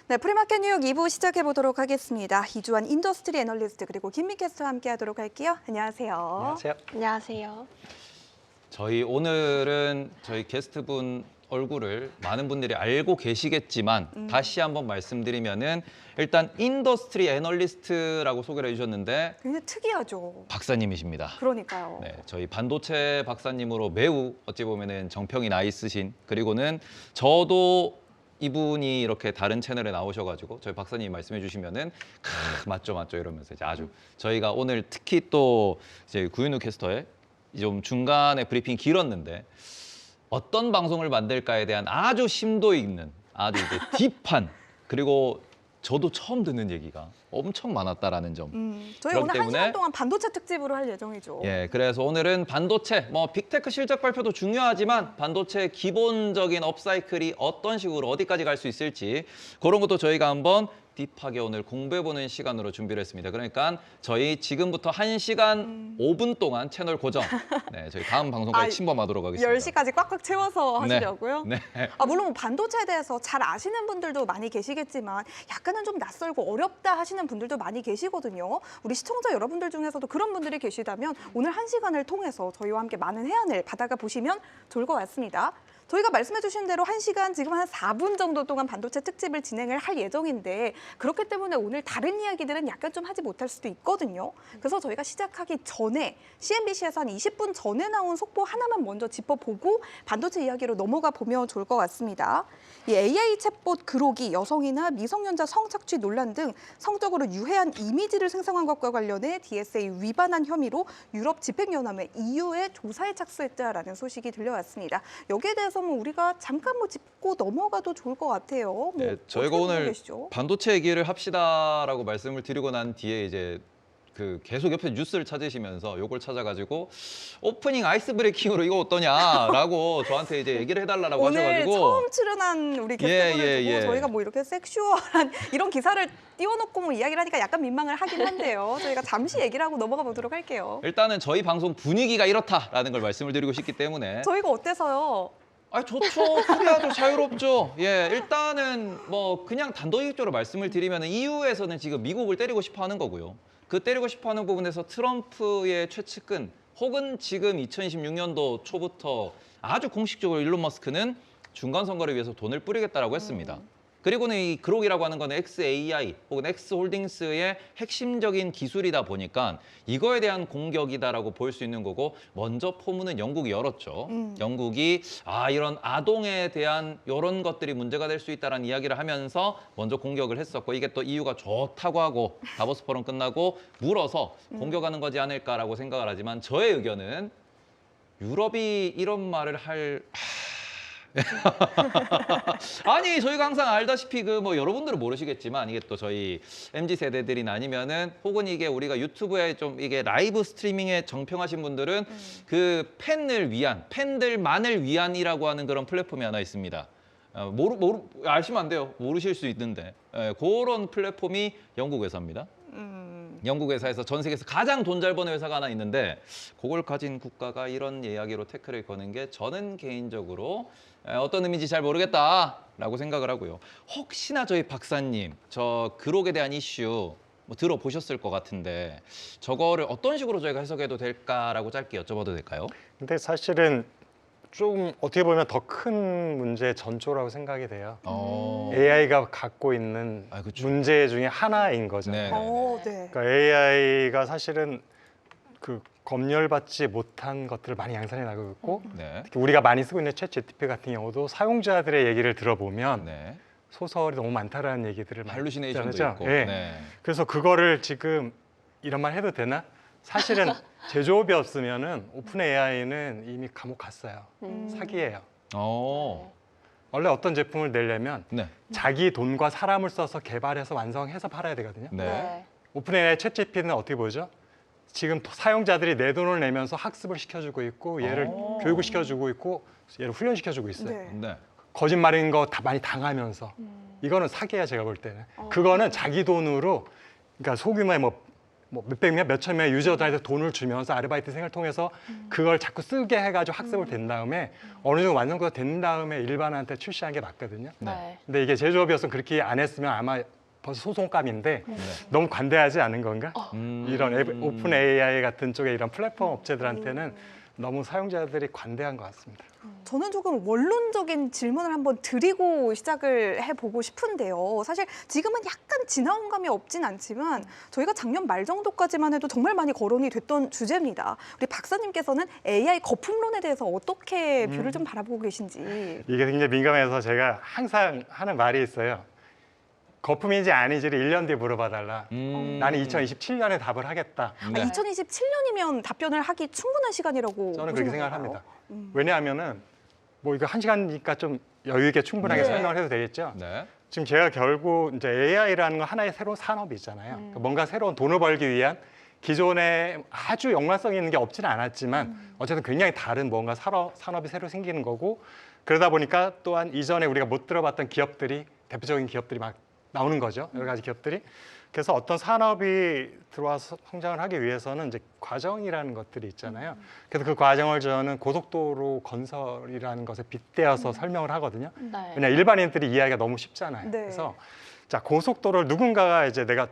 네, 프리마켓 뉴욕 2부 시작해 보도록 하겠습니다. 이주환 인더스트리 애널리스트 그리고 김미 캐스터와 함께 하도록 할게요. 안녕하세요. 안녕하세요. 안녕하세요. 저희 오늘은 저희 게스트분 얼굴을 많은 분들이 알고 계시겠지만 다시 한번 말씀드리면은 일단 인더스트리 애널리스트라고 소개를 해주셨는데 굉장히 특이하죠. 박사님이십니다. 그러니까요. 네, 저희 반도체 박사님으로 매우 어찌 보면은 정평이 나 있으신, 그리고는 저도 이분이 이렇게 다른 채널에 나오셔가지고 저희 박사님이 말씀해 주시면은 맞죠 이러면서 이제 아주 저희가 오늘 특히 또 이제 구윤우 캐스터의 좀 중간에 브리핑이 길었는데 어떤 방송을 만들까에 대한 아주 심도 있는 아주 이제 딥한, 그리고 저도 처음 듣는 얘기가 엄청 많았다라는 점. 저희 그렇기 오늘 한 때문에- 시간 동안 반도체 특집으로 할 예정이죠. 예, 그래서 오늘은 반도체, 빅테크 실적 발표도 중요하지만 반도체 기본적인 업사이클이 어떤 식으로 어디까지 갈 수 있을지 그런 것도 저희가 한번 딥하게 오늘 공부해보는 시간으로 준비를 했습니다. 그러니까 저희 지금부터 1시간 5분 동안 채널 고정, 네, 저희 다음 방송까지 침범하도록 하겠습니다. 10시까지 꽉꽉 채워서 하시려고요? 네. 물론 뭐 반도체에 대해서 잘 아시는 분들도 많이 계시겠지만 약간은 좀 낯설고 어렵다 하시는 분들도 많이 계시거든요. 우리 시청자 여러분들 중에서도 그런 분들이 계시다면 오늘 1시간을 통해서 저희와 함께 많은 해안을 받아가 보시면 좋을 것 같습니다. 저희가 말씀해 주신 대로 1시간 지금 한 4분 정도 동안 반도체 특집을 진행을 할 예정인데 그렇기 때문에 오늘 다른 이야기들은 약간 좀 하지 못할 수도 있거든요. 그래서 저희가 시작하기 전에 CNBC에서 한 20분 전에 나온 속보 하나만 먼저 짚어보고 반도체 이야기로 넘어가 보면 좋을 것 같습니다. 이 AI 챗봇 그록이 여성이나 미성년자 성착취 논란 등 성적으로 유해한 이미지를 생성한 것과 관련해 DSA 위반한 혐의로 유럽 집행연합회 EU의 조사에 착수했다라는 소식이 들려왔습니다. 여기에 대해서 우리가 잠깐 짚고 넘어가도 좋을 것 같아요. 네, 저희가 어떻게 보고 오늘 계시죠? 반도체 얘기를 합시다라고 말씀을 드리고 난 뒤에 이제 계속 옆에 뉴스를 찾으시면서 요걸 찾아가지고 오프닝 아이스 브레이킹으로 이거 어떠냐라고 저한테 이제 얘기를 해달라고 오늘 하셔가지고 처음 출연한 우리 게스트분을 두고 예. 저희가 이렇게 섹슈얼한 이런 기사를 띄워놓고 이야기를 하니까 약간 민망을 하긴 한데요. 저희가 잠시 얘기를 하고 넘어가 보도록 할게요. 일단은 저희 방송 분위기가 이렇다라는 걸 말씀을 드리고 싶기 때문에 저희가 어때서요? 좋죠. 프리하죠. 자유롭죠. 예, 일단은 그냥 단도직입적으로 말씀을 드리면 EU에서는 지금 미국을 때리고 싶어 하는 거고요. 그 때리고 싶어 하는 부분에서 트럼프의 최측근 혹은 지금 2026년도 초부터 아주 공식적으로 일론 머스크는 중간선거를 위해서 돈을 뿌리겠다라고 했습니다. 그리고는 이 그록이라고 하는 거는 XAI 혹은 X홀딩스의 핵심적인 기술이다 보니까 이거에 대한 공격이다라고 볼 수 있는 거고, 먼저 포문은 영국이 열었죠. 영국이 이런 아동에 대한 이런 것들이 문제가 될 수 있다는 이야기를 하면서 먼저 공격을 했었고, 이게 또 EU가 좋다고 하고 다보스 포럼 끝나고 물어서 공격하는 거지 않을까라고 생각을 하지만 저의 의견은 유럽이 이런 말을 할... 아니 저희가 항상 알다시피 여러분들은 모르시겠지만 이게 또 저희 MZ 세대들이나 아니면은 혹은 이게 우리가 유튜브에 좀 이게 라이브 스트리밍에 정평하신 분들은 그 팬들만을 위한이라고 하는 그런 플랫폼이 하나 있습니다. 아시면 안 돼요. 모르실 수 있는데 그런 플랫폼이 영국 회사입니다. 영국 회사에서 전 세계에서 가장 돈 잘 버는 회사가 하나 있는데 그걸 가진 국가가 이런 이야기로 태클을 거는 게 저는 개인적으로 어떤 의미인지 잘 모르겠다라고 생각을 하고요. 혹시나 저희 박사님 저 그록에 대한 이슈 들어보셨을 것 같은데 저거를 어떤 식으로 저희가 해석해도 될까라고 짧게 여쭤봐도 될까요? 근데 사실은 좀 어떻게 보면 더 큰 문제의 전조라고 생각이 돼요. AI가 갖고 있는 그쵸. 문제 중에 하나인 거잖아요. 네. 그러니까 AI가 사실은 그 검열받지 못한 것들을 많이 양산해 나가고 있고, 네. 특히 우리가 많이 쓰고 있는 챗 GPT 같은 경우도 사용자들의 얘기를 들어보면 네. 소설이 너무 많다라는 얘기들을 많이 할루시네이션도 듣잖아요. 있고. 예. 네. 그래서 그거를 지금 이런 말 해도 되나? 사실은 제조업이 없으면은 오픈 AI는 이미 감옥 갔어요. 사기예요. 원래 어떤 제품을 내려면 네. 자기 돈과 사람을 써서 개발해서 완성해서 팔아야 되거든요. 네. 오픈 AI 챗 GPT는 어떻게 보죠? 지금 사용자들이 내 돈을 내면서 학습을 시켜주고 있고 얘를 교육을 시켜주고 있고 얘를 훈련시켜주고 있어요. 네. 네. 거짓말인 거 다 많이 당하면서 이거는 사기야 제가 볼 때는. 그거는 자기 돈으로 그러니까 소규모의 뭐 몇백 명, 몇천 명의 유저들한테 돈을 주면서 아르바이트생을 통해서 그걸 자꾸 쓰게 해가지고 학습을 된 다음에 어느 정도 완성도가 된 다음에 일반한테 출시한 게 맞거든요. 네. 근데 이게 제조업이었으면 그렇게 안 했으면 아마 벌써 소송감인데 너무 관대하지 않은 건가? 이런 오픈 AI 같은 쪽에 이런 플랫폼 업체들한테는 너무 사용자들이 관대한 것 같습니다. 저는 조금 원론적인 질문을 한번 드리고 시작을 해보고 싶은데요. 사실 지금은 약간 지나온 감이 없진 않지만 저희가 작년 말 정도까지만 해도 정말 많이 거론이 됐던 주제입니다. 우리 박사님께서는 AI 거품론에 대해서 어떻게 뷰를 좀 바라보고 계신지. 이게 굉장히 민감해서 제가 항상 하는 말이 있어요. 거품인지 아닌지를 1년 뒤에 물어봐달라. 나는 2027년에 답을 하겠다. 네. 2027년이면 답변을 하기 충분한 시간이라고 저는 그렇게 보시는 생각을 건가요? 합니다. 왜냐하면은 뭐 이거 1시간이니까 좀 여유 있게 충분하게 네. 설명을 해도 되겠죠. 네. 지금 제가 결국 이제 AI라는 건 하나의 새로운 산업이잖아요. 그러니까 뭔가 새로운 돈을 벌기 위한 기존에 아주 연관성 있는 게 없지는 않았지만 어쨌든 굉장히 다른 뭔가 산업이 새로 생기는 거고 그러다 보니까 또한 이전에 우리가 못 들어봤던 기업들이 대표적인 기업들이 막 나오는 거죠. 여러 가지 기업들이. 그래서 어떤 산업이 들어와서 성장을 하기 위해서는 이제 과정이라는 것들이 있잖아요. 그래서 그 과정을 저는 고속도로 건설이라는 것에 빗대어서 설명을 하거든요. 네. 왜냐 일반인들이 이해하기가 너무 쉽잖아요. 네. 그래서 자 고속도로를 누군가가 이제 내가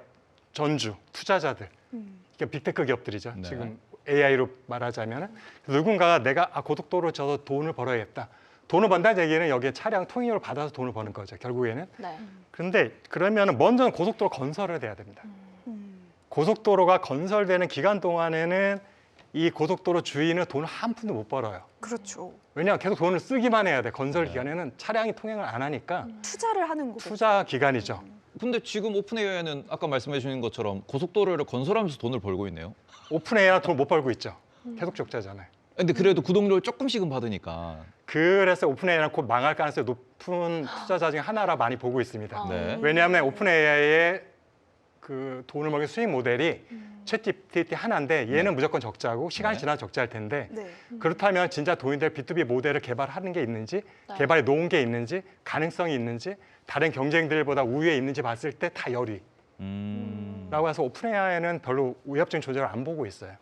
전주 투자자들, 그러니까 빅테크 기업들이죠. 네. 지금 AI로 말하자면은 누군가가 내가 고속도로 저서 돈을 벌어야겠다. 돈을 번다는 얘기는 여기에 차량 통행료를 받아서 돈을 버는 거죠. 결국에는. 네. 그런데 그러면 먼저는 고속도로 건설을 해야 됩니다. 고속도로가 건설되는 기간 동안에는 이 고속도로 주인은 돈을 한 푼도 못 벌어요. 그렇죠. 왜냐하면 계속 돈을 쓰기만 해야 돼. 건설 기간에는 차량이 통행을 안 하니까 투자를 하는 거죠. 투자 기간이죠. 근데 지금 오픈 AI는 아까 말씀해 주신 것처럼 고속도로를 건설하면서 돈을 벌고 있네요. 오픈 AI는 돈 못 벌고 있죠. 계속 적자잖아요. 근데 그래도 구독료를 조금씩은 받으니까. 그래서 오픈 AI는 곧 망할 가능성이 높은 투자자 중에 하나라 많이 보고 있습니다. 네. 왜냐하면 오픈 AI의 그 돈을 먹는 수익 모델이 챗GPT 하나인데 얘는 무조건 적자고 시간이 네. 지나면 적자일 텐데 네. 그렇다면 진짜 돈이 될 B2B 모델을 개발하는 게 있는지 네. 개발에 놓은 게 있는지 가능성이 있는지 다른 경쟁들보다 우위에 있는지 봤을 때 다 열위. 라고 해서 오픈 AI는 별로 위협적인 조절을 안 보고 있어요.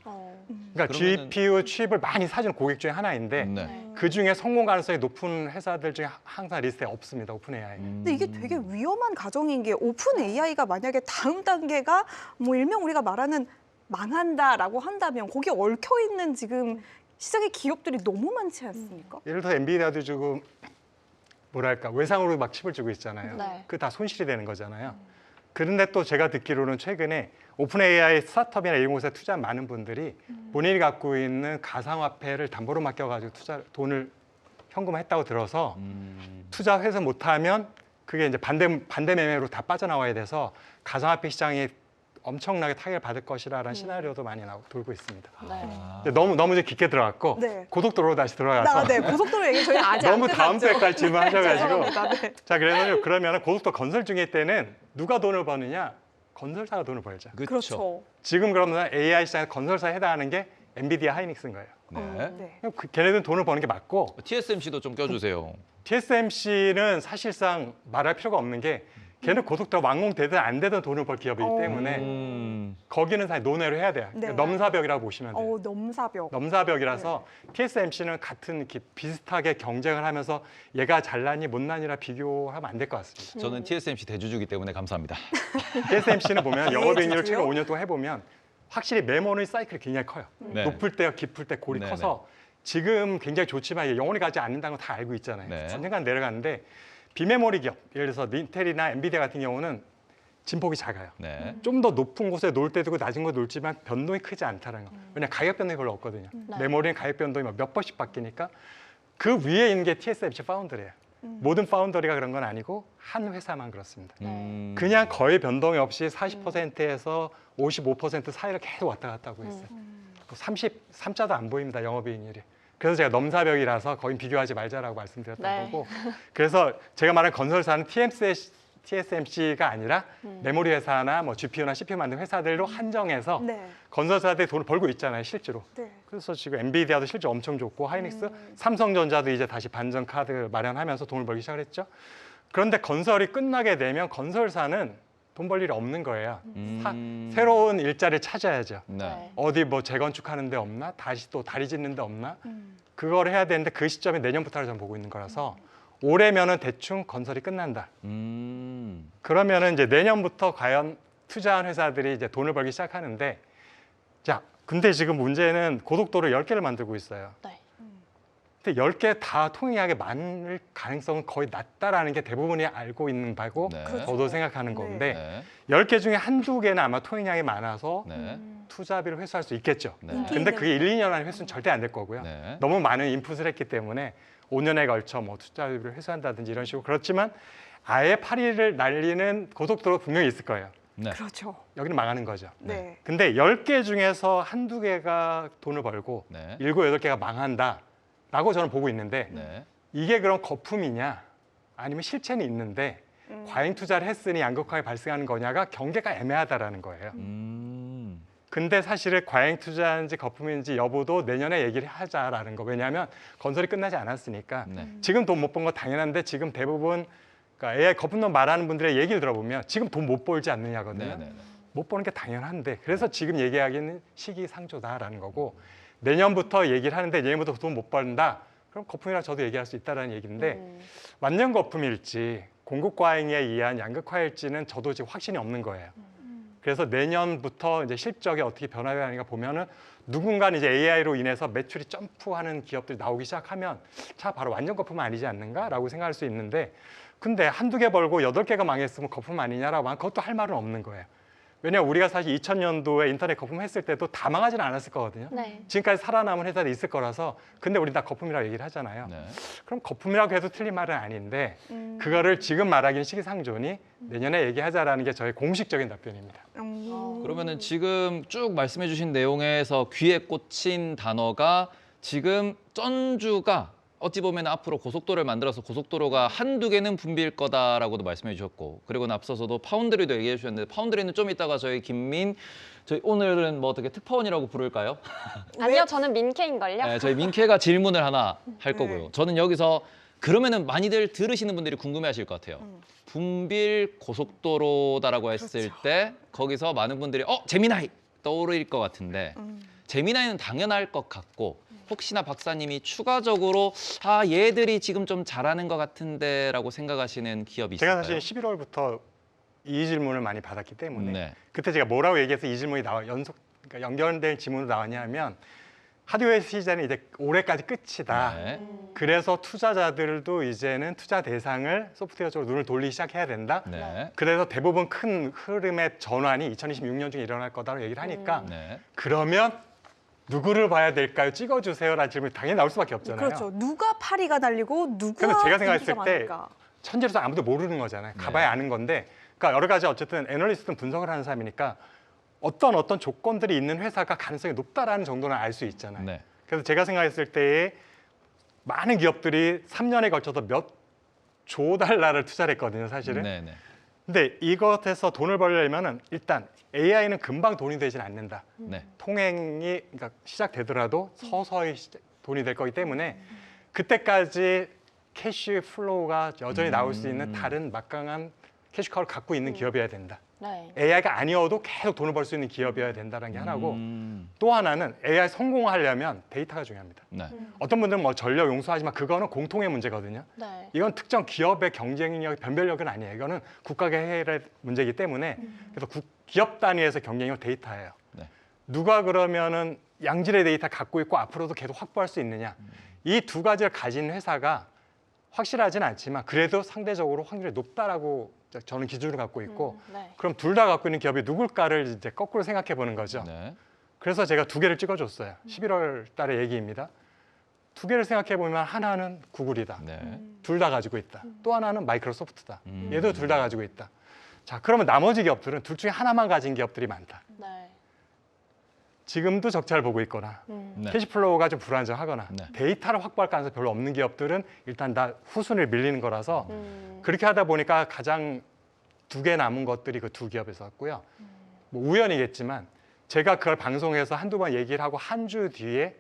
그러니까 그러면은- GPU 칩을 많이 사주는 고객 중에 하나인데 네. 그 중에 성공 가능성이 높은 회사들 중에 항상 리스트에 없습니다. 오픈 AI. 근데 이게 되게 위험한 가정인 게 오픈 AI가 만약에 다음 단계가 뭐 일명 우리가 말하는 망한다라고 한다면 거기에 얽혀 있는 지금 시장의 기업들이 너무 많지 않습니까? 예를 들어 엔비디아도 지금 뭐랄까 외상으로 막 칩을 주고 있잖아요. 네. 그 다 손실이 되는 거잖아요. 그런데 또 제가 듣기로는 최근에 오픈 AI 스타트업이나 이런 곳에 투자한 많은 분들이 본인이 갖고 있는 가상화폐를 담보로 맡겨가지고 돈을 현금화했다고 들어서 투자 회수 못하면 그게 이제 반대 매매로 다 빠져나와야 돼서 가상화폐 시장이 엄청나게 타격을 받을 것이라는 시나리오도 많이 돌고 있습니다. 네. 근데 너무 이제 깊게 들어갔고 네. 고속도로로 다시 들어가서 네, 고속도로 얘기 저희 아직 너무 안 다음 끝났죠. 주에까지 질문하셔가지고 죄송합니다. 네. 자 그래서 그러면 고속도로 건설 중일 때는 누가 돈을 버느냐? 건설사가 돈을 벌죠. 그렇죠. 지금 그러면 AI 시장에 건설사에 해당하는 게 엔비디아 하이닉스인 거예요. 네. 네. 걔네들은 돈을 버는 게 맞고 TSMC도 좀 껴주세요. TSMC는 사실상 말할 필요가 없는 게 걔는 고속도로 완공되든 안 되든 돈을 벌 기업이기 때문에 거기는 사실 논외로 해야 돼요. 네. 넘사벽이라고 보시면 돼요. 넘사벽. 넘사벽이라서 TSMC는 같은 이렇게 비슷하게 경쟁을 하면서 얘가 잘나니 못나니라 비교하면 안 될 것 같습니다. 저는 TSMC 대주주기 때문에 감사합니다. TSMC는 보면 영업이익률을 주주요? 최근 5년 동안 해보면 확실히 메모리 사이클이 굉장히 커요. 네. 높을 때와 깊을 때 골이 네, 커서 지금 굉장히 좋지만 이게 영원히 가지 않는다는 걸 다 알고 있잖아요. 네. 언젠간 내려가는데 비메모리 기업, 예를 들어서 인텔이나 엔비디아 같은 경우는 진폭이 작아요. 네. 좀 더 높은 곳에 놓을 때도 있고 낮은 곳에 놓지만 변동이 크지 않다는 거. 왜냐하면 가격 변동이 별로 없거든요. 네. 메모리는 가격 변동이 몇 번씩 바뀌니까 그 위에 있는 게 TSMC 파운드리예요. 모든 파운더리가 그런 건 아니고 한 회사만 그렇습니다. 그냥 거의 변동이 없이 40%에서 55% 사이를 계속 왔다 갔다 하고 있어요. 33자도 안 보입니다. 영업이익률이. 그래서 제가 넘사벽이라서 거긴 비교하지 말자라고 말씀드렸던 네. 거고 그래서 제가 말한 건설사는 TSMC가 아니라 메모리 회사나 뭐 GPU나 CPU 만드는 회사들로 한정해서 네. 건설사들이 돈을 벌고 있잖아요, 실제로. 네. 그래서 지금 엔비디아도 실제 엄청 좋고 하이닉스, 삼성전자도 이제 다시 반전 카드 마련하면서 돈을 벌기 시작했죠. 그런데 건설이 끝나게 되면 건설사는 돈 벌 일이 없는 거예요. 음. 새로운 일자리를 찾아야죠. 네. 어디 뭐 재건축하는 데 없나? 다시 또 다리 짓는 데 없나? 음. 그걸 해야 되는데 그 시점이 내년부터를 저는 보고 있는 거라서 올해면은 대충 건설이 끝난다. 그러면은 이제 내년부터 과연 투자한 회사들이 이제 돈을 벌기 시작하는데, 자, 근데 지금 문제는 고속도로 10개를 만들고 있어요. 네. 근데 10개 다 통행하게 많을 가능성은 거의 낮다라는 게 대부분이 알고 있는 바고 네. 그렇죠. 저도 생각하는 네. 건데 네. 10개 중에 한두 개는 아마 통행량이 많아서 네. 투자비를 회수할 수 있겠죠. 네. 근데 그게 1, 2년 안에 회수는 절대 안 될 거고요. 네. 너무 많은 인풋을 했기 때문에 5년에 걸쳐 뭐 투자비를 회수한다든지 이런 식으로 그렇지만 아예 파리를 날리는 고속도로 분명히 있을 거예요. 네. 그렇죠. 여기는 망하는 거죠. 네. 근데 10개 중에서 한두 개가 돈을 벌고 네. 7, 8개가 망한다라고 저는 보고 있는데 네. 이게 그럼 거품이냐 아니면 실체는 있는데 과잉 투자를 했으니 양극화가 발생하는 거냐가 경계가 애매하다라는 거예요. 근데 사실은 과잉 투자인지 거품인지 여부도 내년에 얘기를 하자라는 거. 왜냐하면 건설이 끝나지 않았으니까 네. 지금 돈 못 번 거 당연한데 지금 대부분 그러니까 AI 거품론 말하는 분들의 얘기를 들어보면 지금 돈 못 벌지 않느냐거든요. 네. 네. 못 버는 게 당연한데 그래서 지금 얘기하기는 시기상조다라는 거고 내년부터 얘기를 하는데 내년부터 돈 못 벌다 그럼 거품이라 저도 얘기할 수 있다라는 얘기인데 완전 거품일지 공급 과잉에 의한 양극화일지는 저도 지금 확신이 없는 거예요. 그래서 내년부터 이제 실적이 어떻게 변화가 하는가 보면은 누군가는 이제 AI로 인해서 매출이 점프하는 기업들이 나오기 시작하면 자 바로 완전 거품은 아니지 않는가라고 생각할 수 있는데 근데 한두 개 벌고 8개가 망했으면 거품 아니냐라고 하면 그것도 할 말은 없는 거예요. 왜냐하면 우리가 사실 2000년도에 인터넷 거품 했을 때도 다 망하지는 않았을 거거든요. 네. 지금까지 살아남은 회사도 있을 거라서 근데 우리 다 거품이라고 얘기를 하잖아요. 네. 그럼 거품이라고 해도 틀린 말은 아닌데 그거를 지금 말하기는 시기상조니 내년에 얘기하자라는 게 저의 공식적인 답변입니다. 그러면은 지금 쭉 말씀해 주신 내용에서 귀에 꽂힌 단어가 지금 전주가 어찌 보면 앞으로 고속도로를 만들어서 고속도로가 한두 개는 붐빌 거다라고도 말씀해 주셨고 그리고 앞서서도 파운드리도 얘기해 주셨는데 파운드리는 좀 이따가 저희 저희 오늘은 뭐 어떻게 특파원이라고 부를까요? 아니요, 저는 민케인걸요. 네, 저희 민케가 질문을 하나 할 거고요. 네. 저는 여기서 그러면은 많이들 들으시는 분들이 궁금해하실 것 같아요. 붐빌 고속도로다라고 했을 그렇죠. 때 거기서 많은 분들이 제미나이 떠오를 것 같은데 제미나이는 당연할 것 같고 혹시나 박사님이 추가적으로 얘들이 지금 좀 잘하는 것 같은데라고 생각하시는 기업이 있을까요? 제가 사실 11월부터 이 질문을 많이 받았기 때문에 네. 그때 제가 뭐라고 얘기해서 이 질문이 그러니까 연결된 질문으로 나왔냐면 하드웨어 시장은 이제 올해까지 끝이다. 네. 그래서 투자자들도 이제는 투자 대상을 소프트웨어 쪽으로 눈을 돌리기 시작해야 된다. 네. 그래서 대부분 큰 흐름의 전환이 2026년 중에 일어날 거다라고 얘기를 하니까 네. 그러면 누구를 봐야 될까요? 찍어주세요라는 질문이 당연히 나올 수밖에 없잖아요. 그렇죠. 누가 파리가 날리고 누가 근데 제가 생각했을 인기가 때 많을까? 천재로서 아무도 모르는 거잖아요. 네. 가봐야 아는 건데, 그러니까 여러 가지 어쨌든 애널리스트는 분석을 하는 사람이니까 어떤 조건들이 있는 회사가 가능성이 높다라는 정도는 알 수 있잖아요. 네. 그래서 제가 생각했을 때에 많은 기업들이 3년에 걸쳐서 몇 조 달러를 투자를 했거든요, 사실은. 네. 네. 근데 이것에서 돈을 벌려면은 일단 AI는 금방 돈이 되진 않는다. 네. 통행이 그러니까 시작되더라도 서서히 돈이 될 거기 때문에 그때까지 캐시 플로우가 여전히 나올 수 있는 다른 막강한 캐시카우를 갖고 있는 기업이어야 된다. 네. AI가 아니어도 계속 돈을 벌 수 있는 기업이어야 된다는 게 하나고 또 하나는 AI 성공하려면 데이터가 중요합니다. 네. 어떤 분들은 뭐 전력 용서하지만 그거는 공통의 문제거든요. 네. 이건 특정 기업의 경쟁력, 변별력은 아니에요. 이거는 국가가 해결할 문제이기 때문에 그래서 기업 단위에서 경쟁력 데이터예요. 네. 누가 그러면은 양질의 데이터 갖고 있고 앞으로도 계속 확보할 수 있느냐. 이 두 가지를 가진 회사가 확실하지는 않지만 그래도 상대적으로 확률이 높다라고 저는 기준을 갖고 있고 네. 그럼 둘 다 갖고 있는 기업이 누굴까를 이제 거꾸로 생각해 보는 거죠. 네. 그래서 제가 두 개를 찍어줬어요. 11월 달의 얘기입니다. 두 개를 생각해 보면 하나는 구글이다. 네. 둘 다 가지고 있다. 또 하나는 마이크로소프트다. 음. 얘도 둘 다 가지고 있다. 자, 그러면 나머지 기업들은 둘 중에 하나만 가진 기업들이 많다. 네. 지금도 적자를 보고 있거나 네. 캐시플로우가 좀 불안정하거나 네. 데이터를 확보할 가능성이 별로 없는 기업들은 일단 다 후순위를 밀리는 거라서 그렇게 하다 보니까 가장 두 개 남은 것들이 그 두 기업이었고요. 뭐 우연이겠지만 제가 그걸 방송에서 한두 번 얘기를 하고 한 주 뒤에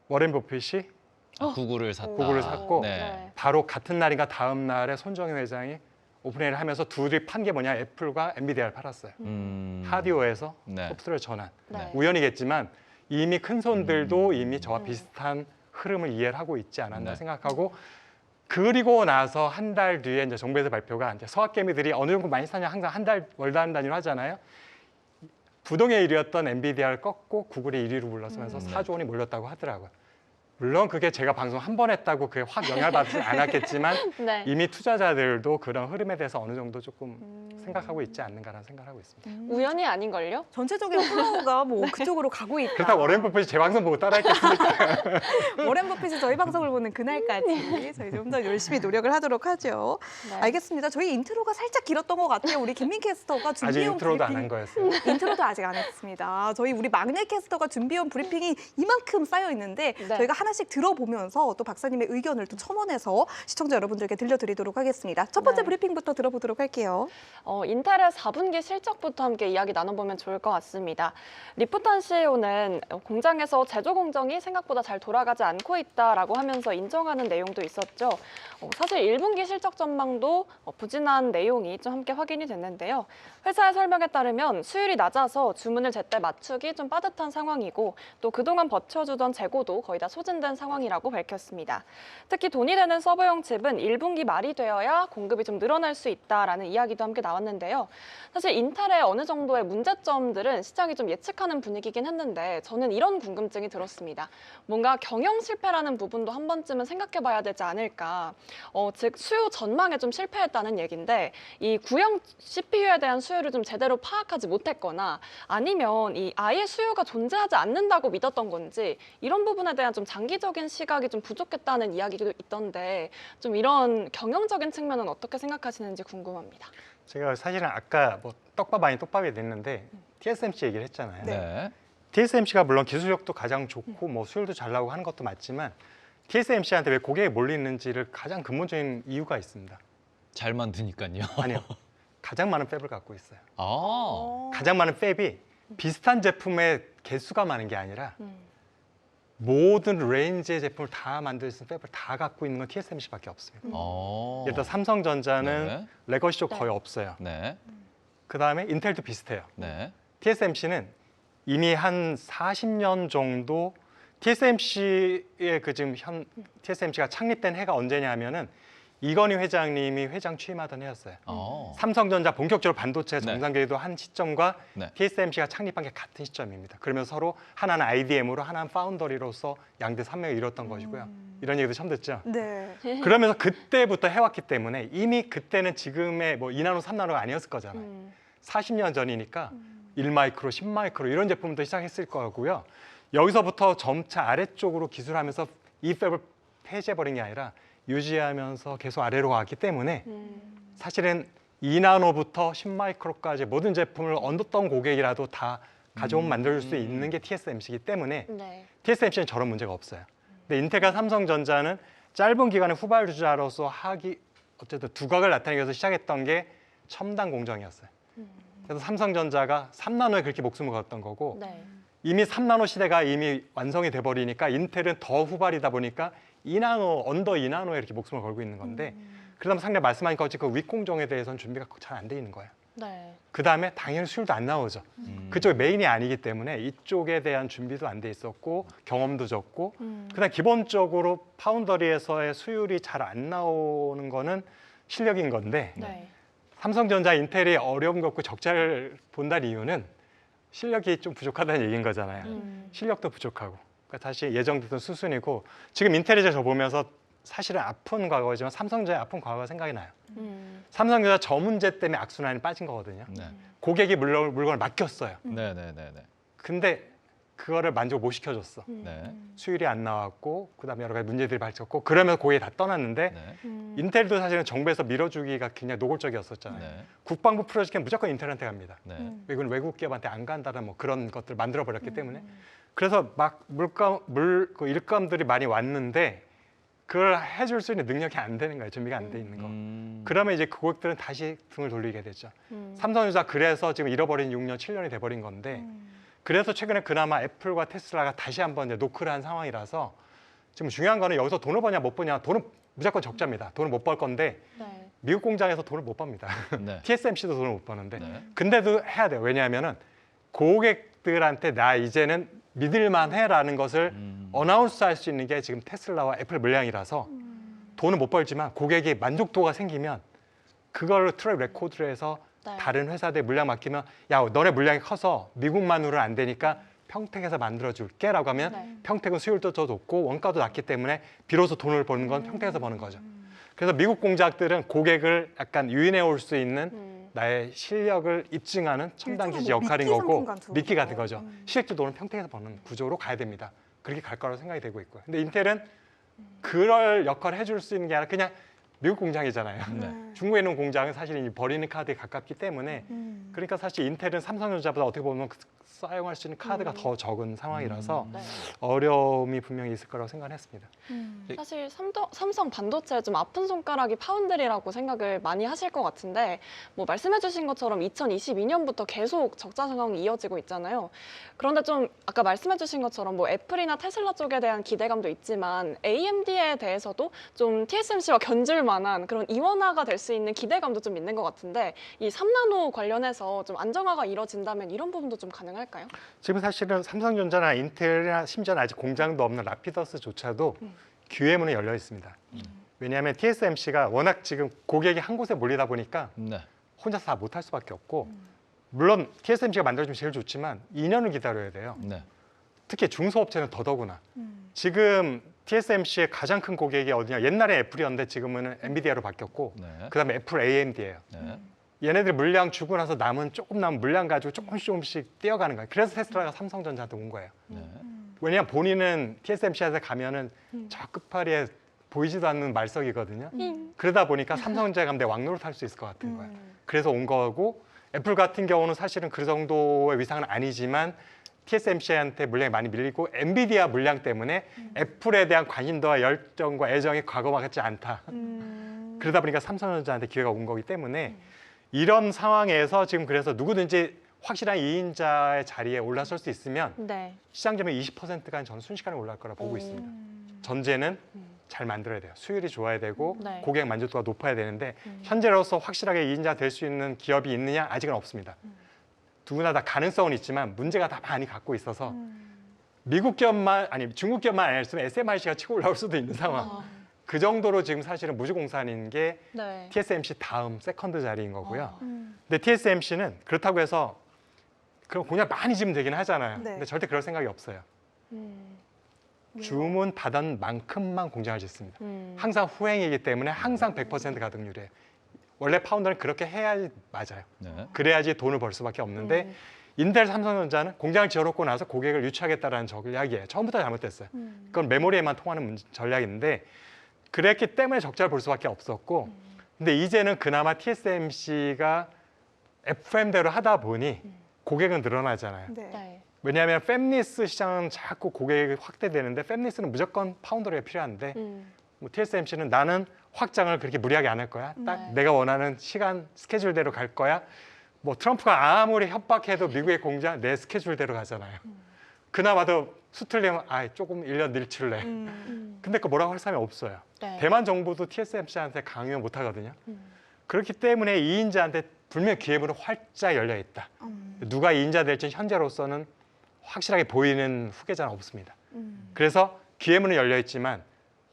워렌 버핏이 구글을 샀다. 구글을 샀고 네. 바로 같은 날인가 다음 날에 손정희 회장이 오픈AI를 하면서 둘이 판 게 뭐냐, 애플과 엔비디아를 팔았어요. 하드웨어에서 네. 소프트웨어 전환. 네. 우연이겠지만 이미 큰 손들도 이미 저와 비슷한 흐름을 이해를 하고 있지 않았나 네. 생각하고, 그리고 나서 한 달 뒤에 이제 정부에서 발표가, 이제 서학개미들이 어느 정도 많이 사냐 항상 한 달 월단 단위로 하잖아요. 부동의 1위였던 엔비디아를 꺾고 구글의 1위로 물러서면서 4조 원이 몰렸다고 하더라고요. 물론 그게 제가 방송 한 번 했다고 그게 확 영향을 받지 않았겠지만 네. 이미 투자자들도 그런 흐름에 대해서 어느 정도 조금 생각하고 있지 않는가라는 생각을 하고 있습니다. 우연이 아닌걸요? 전체적인 플로우가 뭐 그쪽으로 가고 있다. 그렇다고 워렌 버핏이 제 방송 보고 따라했겠습니까? 워렌 버핏이 저희 방송을 보는 그날까지 저희 좀 더 열심히 노력을 하도록 하죠. 네. 알겠습니다. 저희 인트로가 살짝 길었던 것 같아요. 우리 김민 캐스터가 아직 준비해온 인트로도 안 브리핑. 한 거였어요. 인트로도 아직 안 했습니다. 저희 우리 막내 캐스터가 준비해온 브리핑이 이만큼 쌓여 있는데 네. 저희가 하나씩 들어보면서 또 박사님의 의견을 또 첨언해서 시청자 여러분들께 들려드리도록 하겠습니다. 첫 번째 네. 브리핑부터 들어보도록 할게요. 인텔의 4분기 실적부터 함께 이야기 나눠보면 좋을 것 같습니다. 리프턴 CEO는 공장에서 제조 공정이 생각보다 잘 돌아가지 않고 있다라고 하면서 인정하는 내용도 있었죠. 사실 1분기 실적 전망도 부진한 내용이 좀 함께 확인이 됐는데요. 회사의 설명에 따르면 수율이 낮아서 주문을 제때 맞추기 좀 빠듯한 상황이고, 또 그동안 버텨주던 재고도 거의 다 소진된 상황이라고 밝혔습니다. 특히 돈이 되는 서버용 칩은 1분기 말이 되어야 공급이 좀 늘어날 수 있다라는 이야기도 함께 나왔는데요. 사실 인텔의 어느 정도의 문제점들은 시장이 좀 예측하는 분위기긴 했는데, 저는 이런 궁금증이 들었습니다. 뭔가 경영 실패라는 부분도 한 번쯤은 생각해봐야 되지 않을까. 즉 수요 전망에 좀 실패했다는 얘기인데, 이 구형 CPU에 대한 수요를 좀 제대로 파악하지 못했거나, 아니면 이 아예 수요가 존재하지 않는다고 믿었던 건지, 이런 부분에 대한 좀 장기적인 시각이 좀 부족했다는 이야기도 있던데, 좀 이런 경영적인 측면은 어떻게 생각하시는지 궁금합니다. 제가 사실은 아까 뭐 떡밥 아닌 떡밥이 됐는데 TSMC 얘기를 했잖아요. 네. TSMC가 물론 기술력도 가장 좋고 뭐 수율도 잘 나오고 하는 것도 맞지만, TSMC한테 왜 고객이 몰리는지를 가장 근본적인 이유가 있습니다. 잘 만드니까요. 아니요. 가장 많은 팹을 갖고 있어요. 아. 가장 많은 팹이 비슷한 제품의 개수가 많은 게 아니라 음. 모든 레인지의 제품을 다 만들 수 있는 팹을 다 갖고 있는 건 TSMC밖에 없습니다. 어. 예를 들어 삼성전자는 네. 레거시 쪽 네. 거의 없어요. 네. 그다음에 인텔도 비슷해요. 네. TSMC는 이미 한 40년 정도, TSMC의 그 지금 TSMC가 창립된 해가 언제냐면은 이건희 회장님이 회장 취임하던 해였어요. 어. 삼성전자 본격적으로 반도체 네. 정상궤도 한 시점과 네. TSMC가 창립한 게 같은 시점입니다. 그러면서 서로 하나는 IDM으로 하나는 파운더리로서 양대 산맥을 이뤘던 것이고요. 이런 얘기도 처음 듣죠. 네. 그러면서 그때부터 해왔기 때문에 이미 그때는 지금의 뭐 2나노, 3나노가 아니었을 거잖아요. 40년 전이니까 1마이크로, 10마이크로 이런 제품도 시작했을 거고요. 여기서부터 점차 아래쪽으로 기술하면서 이 팹을 폐지해버린 게 아니라 유지하면서 계속 아래로 갔기 때문에 사실은 2나노부터 10마이크로까지 모든 제품을 어떤 고객이라도 다 가져오면 만들 수 있는 게 TSMC이기 때문에 네. TSMC는 저런 문제가 없어요. 근데 인텔과 삼성전자는 짧은 기간의 후발주자로서 어쨌든 두각을 나타내기 위해서 시작했던 게 첨단 공정이었어요. 그래서 삼성전자가 3나노에 그렇게 목숨을 걸었던 거고, 네. 이미 3나노 시대가 이미 완성이 돼버리니까 인텔은 더 후발이다 보니까 2나노, 언더 2나노에 이렇게 목숨을 걸고 있는 건데, 그다음 상대 말씀하신 것처럼 그 윗공정에 대해서는 준비가 잘 안 돼 있는 거예요. 네. 그 다음에 당연히 수율도 안 나오죠. 그쪽이 메인이 아니기 때문에 이쪽에 대한 준비도 안 돼 있었고 경험도 적고, 그다음 기본적으로 파운더리에서의 수율이 잘 안 나오는 거는 실력인 건데, 네. 삼성전자, 인텔이 어려움 겪고 적자를 본다는 이유는 실력이 좀 부족하다는 얘기인 거잖아요. 실력도 부족하고. 그러니까 다시 예정됐던 수순이고, 지금 인텔이 저 보면서 사실은 아픈 과거지만 삼성전자의 아픈 과거가 생각이 나요. 삼성전자 저 문제 때문에 악순환이 빠진 거거든요. 네. 고객이 물건을 맡겼어요. 네, 네, 네, 네. 근데 그거를 만족 못 시켜줬어. 네. 수율이 안 나왔고, 그다음에 여러 가지 문제들이 발생했고, 그러면서 고객이 다 떠났는데, 네. 인텔도 사실은 정부에서 밀어주기가 굉장히 노골적이었었잖아요. 네. 국방부 프로젝트는 무조건 인텔한테 갑니다. 네. 이건 외국 기업한테 안 간다는 뭐 그런 것들을 만들어 버렸기 때문에. 그래서 막 그 일감들이 많이 왔는데 그걸 해줄 수 있는 능력이 안 되는 거예요. 준비가 안 돼 있는 거. 그러면 이제 그 고객들은 다시 등을 돌리게 되죠. 삼성전자 그래서 지금 잃어버린 6년, 7년이 돼버린 건데, 그래서 최근에 그나마 애플과 테슬라가 다시 한번 이제 노크를 한 상황이라서, 지금 중요한 거는 여기서 돈을 버냐 못 버냐, 돈은 무조건 적자입니다. 돈을 못 벌 건데 네. 미국 공장에서 돈을 못 법니다. 네. TSMC도 돈을 못 버는데 네. 근데도 해야 돼요. 왜냐하면은 고객들한테 나 이제는 믿을만해라는 것을 어나운스할 수 있는 게 지금 테슬라와 애플 물량이라서 돈은 못 벌지만 고객이 만족도가 생기면 그걸 트랙 레코드로 해서 네. 다른 회사들 물량 맡기면 야 너네 물량이 커서 미국만으로는 안 되니까 평택에서 만들어줄게라고 하면 네. 평택은 수율도 더 높고 원가도 낮기 때문에 비로소 돈을 버는 건 평택에서 버는 거죠. 그래서 미국 공장들은 고객을 약간 유인해 올 수 있는 나의 실력을 입증하는 첨단 일종의 기지 뭐 역할인 미끼 거고 상품 같은 미끼 같은 거죠. 거죠. 실제 돈은 평택에서 버는 구조로 가야 됩니다. 그렇게 갈 거라고 생각이 되고 있고요. 근데 인텔은 그럴 역할을 해줄 수 있는 게 아니라 그냥 미국 공장이잖아요. 네. 중국에 있는 공장은 사실 이 버리는 카드에 가깝기 때문에 그러니까 사실 인텔은 삼성전자보다 어떻게 보면 사용할 수 있는 카드가 더 적은 상황이라서 네. 어려움이 분명히 있을 거라고 생각했습니다. 사실 삼성 반도체의 좀 아픈 손가락이 파운드리라고 생각을 많이 하실 것 같은데 뭐 말씀해주신 것처럼 2022년부터 계속 적자 상황이 이어지고 있잖아요. 그런데 좀 아까 말씀해주신 것처럼 뭐 애플이나 테슬라 쪽에 대한 기대감도 있지만 AMD에 대해서도 좀 TSMC와 견줄 만한 그런 이원화가 될 수 있는 기대감도 좀 있는 것 같은데 이 3나노 관련해서 좀 안정화가 이뤄진다면 이런 부분도 좀 가능할까요? 지금 사실은 삼성전자나 인텔이나 심지어는 아직 공장도 없는 라피더스조차도 기회 문이 열려 있습니다. 왜냐하면 TSMC가 워낙 지금 고객이 한 곳에 몰리다 보니까 네. 혼자서 다 못할 수밖에 없고 물론 TSMC가 만들어주면 제일 좋지만 2년을 기다려야 돼요. 네. 특히 중소업체는 더더구나. 지금 TSMC의 가장 큰 고객이 어디냐? 옛날에 애플이었는데 지금은 엔비디아로 바뀌었고 네. 그다음에 애플 AMD예요. 네. 얘네들 물량 주고 나서 조금 남은 물량 가지고 조금씩 뛰어가는 거예요. 그래서 테슬라가 삼성전자한테 온 거예요. 네. 왜냐하면 본인은 TSMC한테 가면은 저 끝파리에 보이지도 않는 말석이거든요. 그러다 보니까 삼성전자에 가면 내 왕노릇 할 수 있을 것 같은 거예요. 그래서 온 거고 애플 같은 경우는 사실은 그 정도의 위상은 아니지만 TSMC한테 물량이 많이 밀리고 엔비디아 물량 때문에 애플에 대한 관심도와 열정과 애정이 과거와 같지 않다. 그러다 보니까 삼성전자한테 기회가 온 거기 때문에 이런 상황에서 지금 그래서 누구든지 확실한 2인자의 자리에 올라설 수 있으면 네. 시장 점유 20%까지 저는 순식간에 올라갈 거라 보고 있습니다. 전제는 잘 만들어야 돼요. 수율이 좋아야 되고 네. 고객 만족도가 높아야 되는데 현재로서 확실하게 2인자 될 수 있는 기업이 있느냐? 아직은 없습니다. 누구나 다 가능성은 있지만 문제가 다 많이 갖고 있어서 미국 기업만 아니 중국 기업만 아니었으면 SMIC가 치고 올라올 수도 있는 상황. 그 정도로 지금 사실은 무주공산인 게 네. TSMC 다음 세컨드 자리인 거고요. 아. 근데 TSMC는 그렇다고 해서 그럼 공약 많이 지면 되긴 하잖아요. 네. 근데 절대 그럴 생각이 없어요. 왜요? 주문 받은 만큼만 공장을 짓습니다. 음. 항상 후행이기 때문에 항상 100% 가동률이에요. 원래 파운더는 그렇게 해야지 맞아요. 네. 그래야지 돈을 벌 수밖에 없는데 인텔 삼성전자는 공장을 지어놓고 나서 고객을 유치하겠다라는 전략이에요. 처음부터 잘못됐어요. 그건 메모리에만 통하는 전략인데 그랬기 때문에 적자를 볼 수밖에 없었고 근데 이제는 그나마 TSMC가 FM대로 하다 보니 고객은 늘어나잖아요. 네. 네. 왜냐하면 팹리스 시장은 자꾸 고객이 확대되는데 팹리스는 무조건 파운더리가 필요한데 뭐 TSMC는 나는 확장을 그렇게 무리하게 안 할 거야. 딱 네. 내가 원하는 시간 스케줄대로 갈 거야. 뭐 트럼프가 아무리 협박해도 미국의 공장 내 스케줄대로 가잖아요. 그나마도 수틀리면 조금 1년 늦출래. 근데 그 뭐라고 할 사람이 없어요. 네. 대만 정부도 TSMC한테 강요 못 하거든요. 그렇기 때문에 2인자한테 분명 기회문은 활짝 열려 있다. 누가 2인자 될지 현재로서는 확실하게 보이는 후계자는 없습니다. 그래서 기회문은 열려 있지만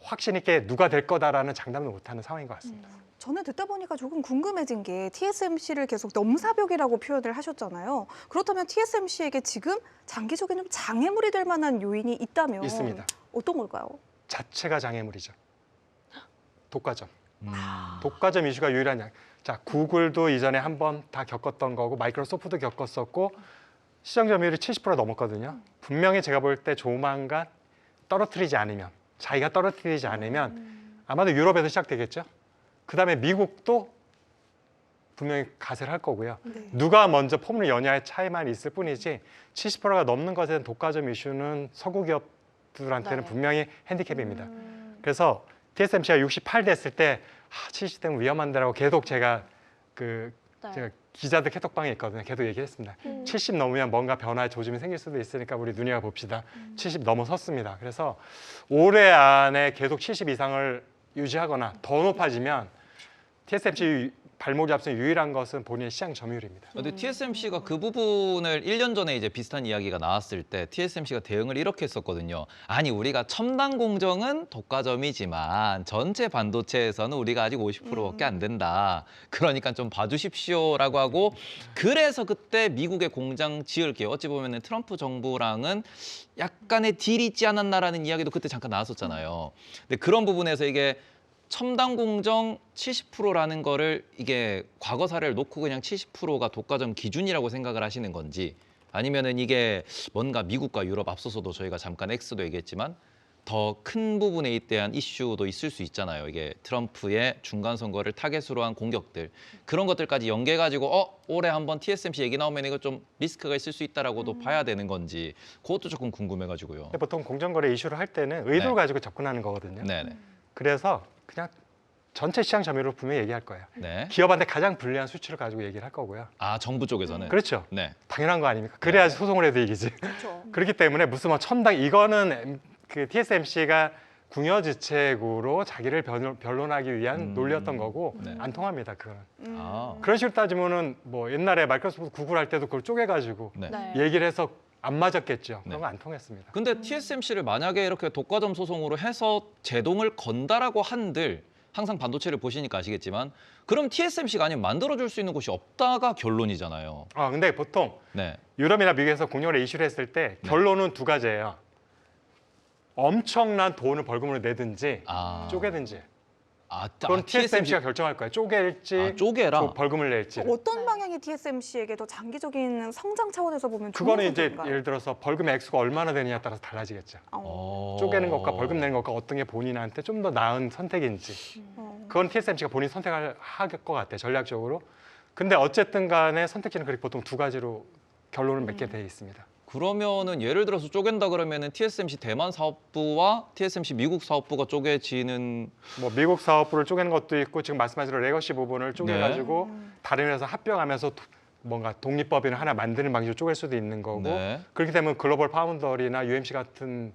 확신 있게 누가 될 거다라는 장담도 못하는 상황인 것 같습니다. 저는 듣다 보니까 조금 궁금해진 게 TSMC를 계속 넘사벽이라고 표현을 하셨잖아요. 그렇다면 TSMC에게 지금 장기적인 좀 장애물이 될 만한 요인이 있다면 있습니다. 어떤 걸까요? 자체가 장애물이죠. 독과점. 음. 독과점 이슈가 유일한 양. 자, 구글도 이전에 한번 다 겪었던 거고 마이크로소프트도 겪었었고 시장 점유율이 70% 넘었거든요. 분명히 제가 볼 때 조만간 떨어뜨리지 않으면 자기가 떨어뜨리지 않으면 아마도 유럽에서 시작되겠죠. 그다음에 미국도 분명히 가세를 할 거고요. 네. 누가 먼저 폼을 여냐의 차이만 있을 뿐이지 70%가 넘는 것에 대한 독과점 이슈는 서구 기업들한테는 네. 분명히 핸디캡입니다. 그래서 TSMC가 68 됐을 때 70대면 위험한데라고 계속 제가 네. 제가 기자들 캐톡방에 있거든요. 계속 얘기했습니다. 70 넘으면 뭔가 변화의 조짐이 생길 수도 있으니까 우리 눈여겨 봅시다. 70 넘어섰습니다. 그래서 올해 안에 계속 70 이상을 유지하거나 더 높아지면 TSMC 발목 잡는 유일한 것은 본인의 시장 점유율입니다. 근데 TSMC가 그 부분을 1년 전에 이제 비슷한 이야기가 나왔을 때 TSMC가 대응을 이렇게 했었거든요. 아니 우리가 첨단 공정은 독과점이지만 전체 반도체에서는 우리가 아직 50%밖에 안 된다. 그러니까 좀 봐주십시오라고 하고 그래서 그때 미국의 공장 지을게요. 어찌 보면은 트럼프 정부랑은 약간의 딜이 있지 않았나라는 이야기도 그때 잠깐 나왔었잖아요. 근데 그런 부분에서 이게 첨단 공정 70%라는 거를 이게 과거 사례를 놓고 그냥 70%가 독과점 기준이라고 생각을 하시는 건지 아니면은 이게 뭔가 미국과 유럽 앞서서도 저희가 잠깐 X도 얘기했지만 더 큰 부분에 대한 이슈도 있을 수 있잖아요. 이게 트럼프의 중간 선거를 타겟으로 한 공격들 그런 것들까지 연계해가지고 올해 한번 TSMC 얘기 나오면 이거 좀 리스크가 있을 수 있다라고도 봐야 되는 건지 그것도 조금 궁금해가지고요. 근데 보통 공정거래 이슈를 할 때는 의도를 가지고 접근하는 거거든요. 네네. 그래서 그냥 전체 시장 점유율을 분명히 얘기할 거예요. 네. 기업한테 가장 불리한 수치를 가지고 얘기를 할 거고요. 아 정부 쪽에서는. 그렇죠. 네. 당연한 거 아닙니까? 그래야지 소송을 해도 이기지. 그렇죠. 그렇기 때문에 무슨 뭐 첨단 이거는 그 TSMC가 궁여지책으로 자기를 변론하기 위한 논리였던 거고 네. 안 통합니다. 그거는. 아. 그런 식으로 따지면은 뭐 옛날에 마이크로소프트 구글 할 때도 그걸 쪼개가지고 네. 네. 얘기를 해서 안 맞았겠죠. 네. 그런 거 안 통했습니다. 근데 TSMC를 만약에 이렇게 독과점 소송으로 해서 제동을 건다라고 한들 항상 반도체를 보시니까 아시겠지만 그럼 TSMC가 아니면 만들어줄 수 있는 곳이 없다가 결론이잖아요. 근데 보통 네. 유럽이나 미국에서 공정거래 이슈를 했을 때 결론은 두 가지예요. 엄청난 돈을 벌금으로 내든지 쪼개든지. 그건 TSMC가 결정할 거예요. 쪼갤지 쪼개라. 벌금을 낼지. 어떤 방향이 TSMC에게 더 장기적인 성장 차원에서 보면 좋은 그거는 이제 선택인가요? 예를 들어서 벌금의 액수가 얼마나 되느냐에 따라서 달라지겠죠. 쪼개는 것과 벌금 내는 것과 어떤 게 본인한테 좀 더 나은 선택인지. 그건 TSMC가 본인 선택을 할 것 같아요. 전략적으로. 근데 어쨌든 간에 선택지는 그렇게 보통 두 가지로 결론을 맺게 돼 있습니다. 그러면은 예를 들어서 쪼갠다 그러면은 TSMC 대만 사업부와 TSMC 미국 사업부가 쪼개지는 뭐 미국 사업부를 쪼개는 것도 있고 지금 말씀하신 레거시 부분을 쪼개가지고 다른 회사 합병하면서 뭔가 독립법인을 하나 만드는 방식으로 쪼갤 수도 있는 거고 네. 그렇게 되면 글로벌 파운더리나 UMC 같은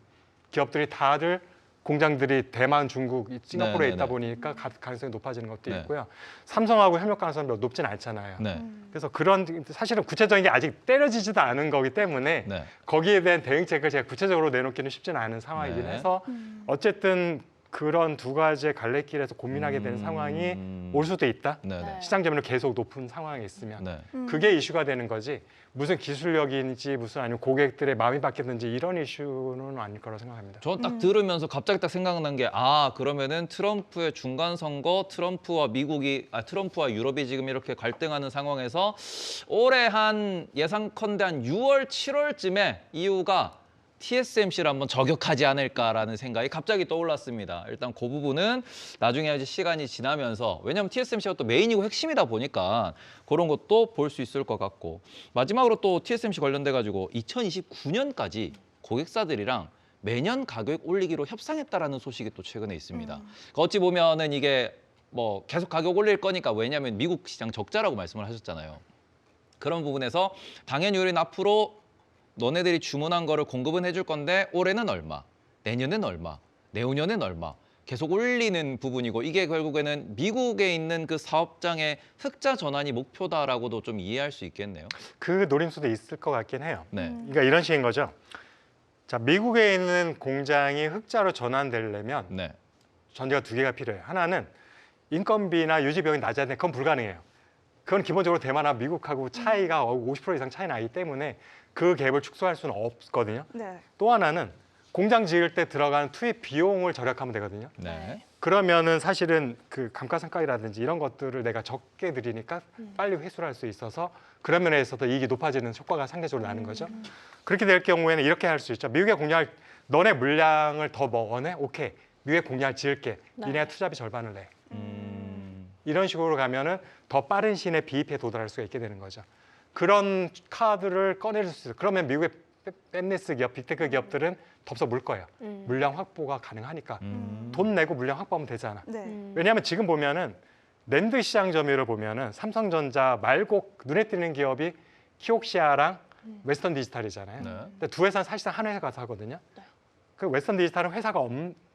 기업들이 다들 공장들이 대만, 중국, 싱가포르에 네, 있다 네, 보니까 가능성이 높아지는 것도 네. 있고요. 삼성하고 협력 가능성이 별로 높진 않잖아요. 네. 그래서 그런 사실은 구체적인 게 아직 때려지지도 않은 거기 때문에 네. 거기에 대한 대응책을 제가 구체적으로 내놓기는 쉽지는 않은 상황이긴 네. 해서 어쨌든 그런 두 가지의 갈래길에서 고민하게 되는 상황이 올 수도 있다. 네. 네. 시장 점유율 계속 높은 상황에 있으면 네. 그게 이슈가 되는 거지 무슨 기술력인지 무슨 아니면 고객들의 마음이 바뀌든지 이런 이슈는 아닐 거라고 생각합니다. 저는 딱 들으면서 갑자기 딱 생각난 게 그러면은 트럼프의 중간 선거 트럼프와 유럽이 지금 이렇게 갈등하는 상황에서 올해 한 예상컨대 한 6월 7월쯤에 EU가 TSMC를 한번 저격하지 않을까라는 생각이 갑자기 떠올랐습니다. 일단 그 부분은 나중에 이제 시간이 지나면서 왜냐하면 TSMC가 또 메인이고 핵심이다 보니까 그런 것도 볼 수 있을 것 같고 마지막으로 또 TSMC 관련돼 가지고 2029년까지 고객사들이랑 매년 가격 올리기로 협상했다라는 소식이 또 최근에 있습니다. 그러니까 어찌 보면은 이게 뭐 계속 가격 올릴 거니까 왜냐하면 미국 시장 적자라고 말씀을 하셨잖아요. 그런 부분에서 당연히 우리는 앞으로 너네들이 주문한 거를 공급은 해줄 건데 올해는 얼마, 내년엔 얼마, 내후년엔 얼마 계속 올리는 부분이고 이게 결국에는 미국에 있는 그 사업장의 흑자 전환이 목표다라고도 좀 이해할 수 있겠네요. 그 노림수도 있을 것 같긴 해요. 네. 그러니까 이런 식인 거죠. 자, 미국에 있는 공장이 흑자로 전환되려면 네. 전제가 두 개가 필요해요. 하나는 인건비나 유지 비용이 낮아야 되는데 그건 불가능해요. 그건 기본적으로 대만하고 미국하고 차이가 50% 이상 차이 나기 때문에 그 갭을 축소할 수는 없거든요. 네. 또 하나는 공장 지을 때 들어가는 투입 비용을 절약하면 되거든요. 네. 그러면은 사실은 그 감가상각이라든지 이런 것들을 내가 적게 들이니까 빨리 회수를 할 수 있어서 그런 면에서도 이익이 높아지는 효과가 상대적으로 나는 거죠. 그렇게 될 경우에는 이렇게 할 수 있죠. 미국의 공장을 너네 물량을 더 원해? 오케이. 미국의 공장을 지을게. 네. 니네 투자비 절반을 내. 이런 식으로 가면은 더 빠른 시일에 비입에 도달할 수가 있게 되는 거죠. 그런 카드를 꺼내줄 수 있어요. 그러면 미국의 팹리스 기업, 빅테크 기업들은 덥석 물 거예요. 물량 확보가 가능하니까. 돈 내고 물량 확보하면 되잖아. 네. 왜냐하면 지금 보면은 낸드 시장 점유율을 보면은 삼성전자 말고 눈에 띄는 기업이 키옥시아랑 웨스턴 디지털이잖아요. 네. 근데 두 회사는 사실상 한 회사가 하거든요. 네. 그 웨스턴 디지털은 회사가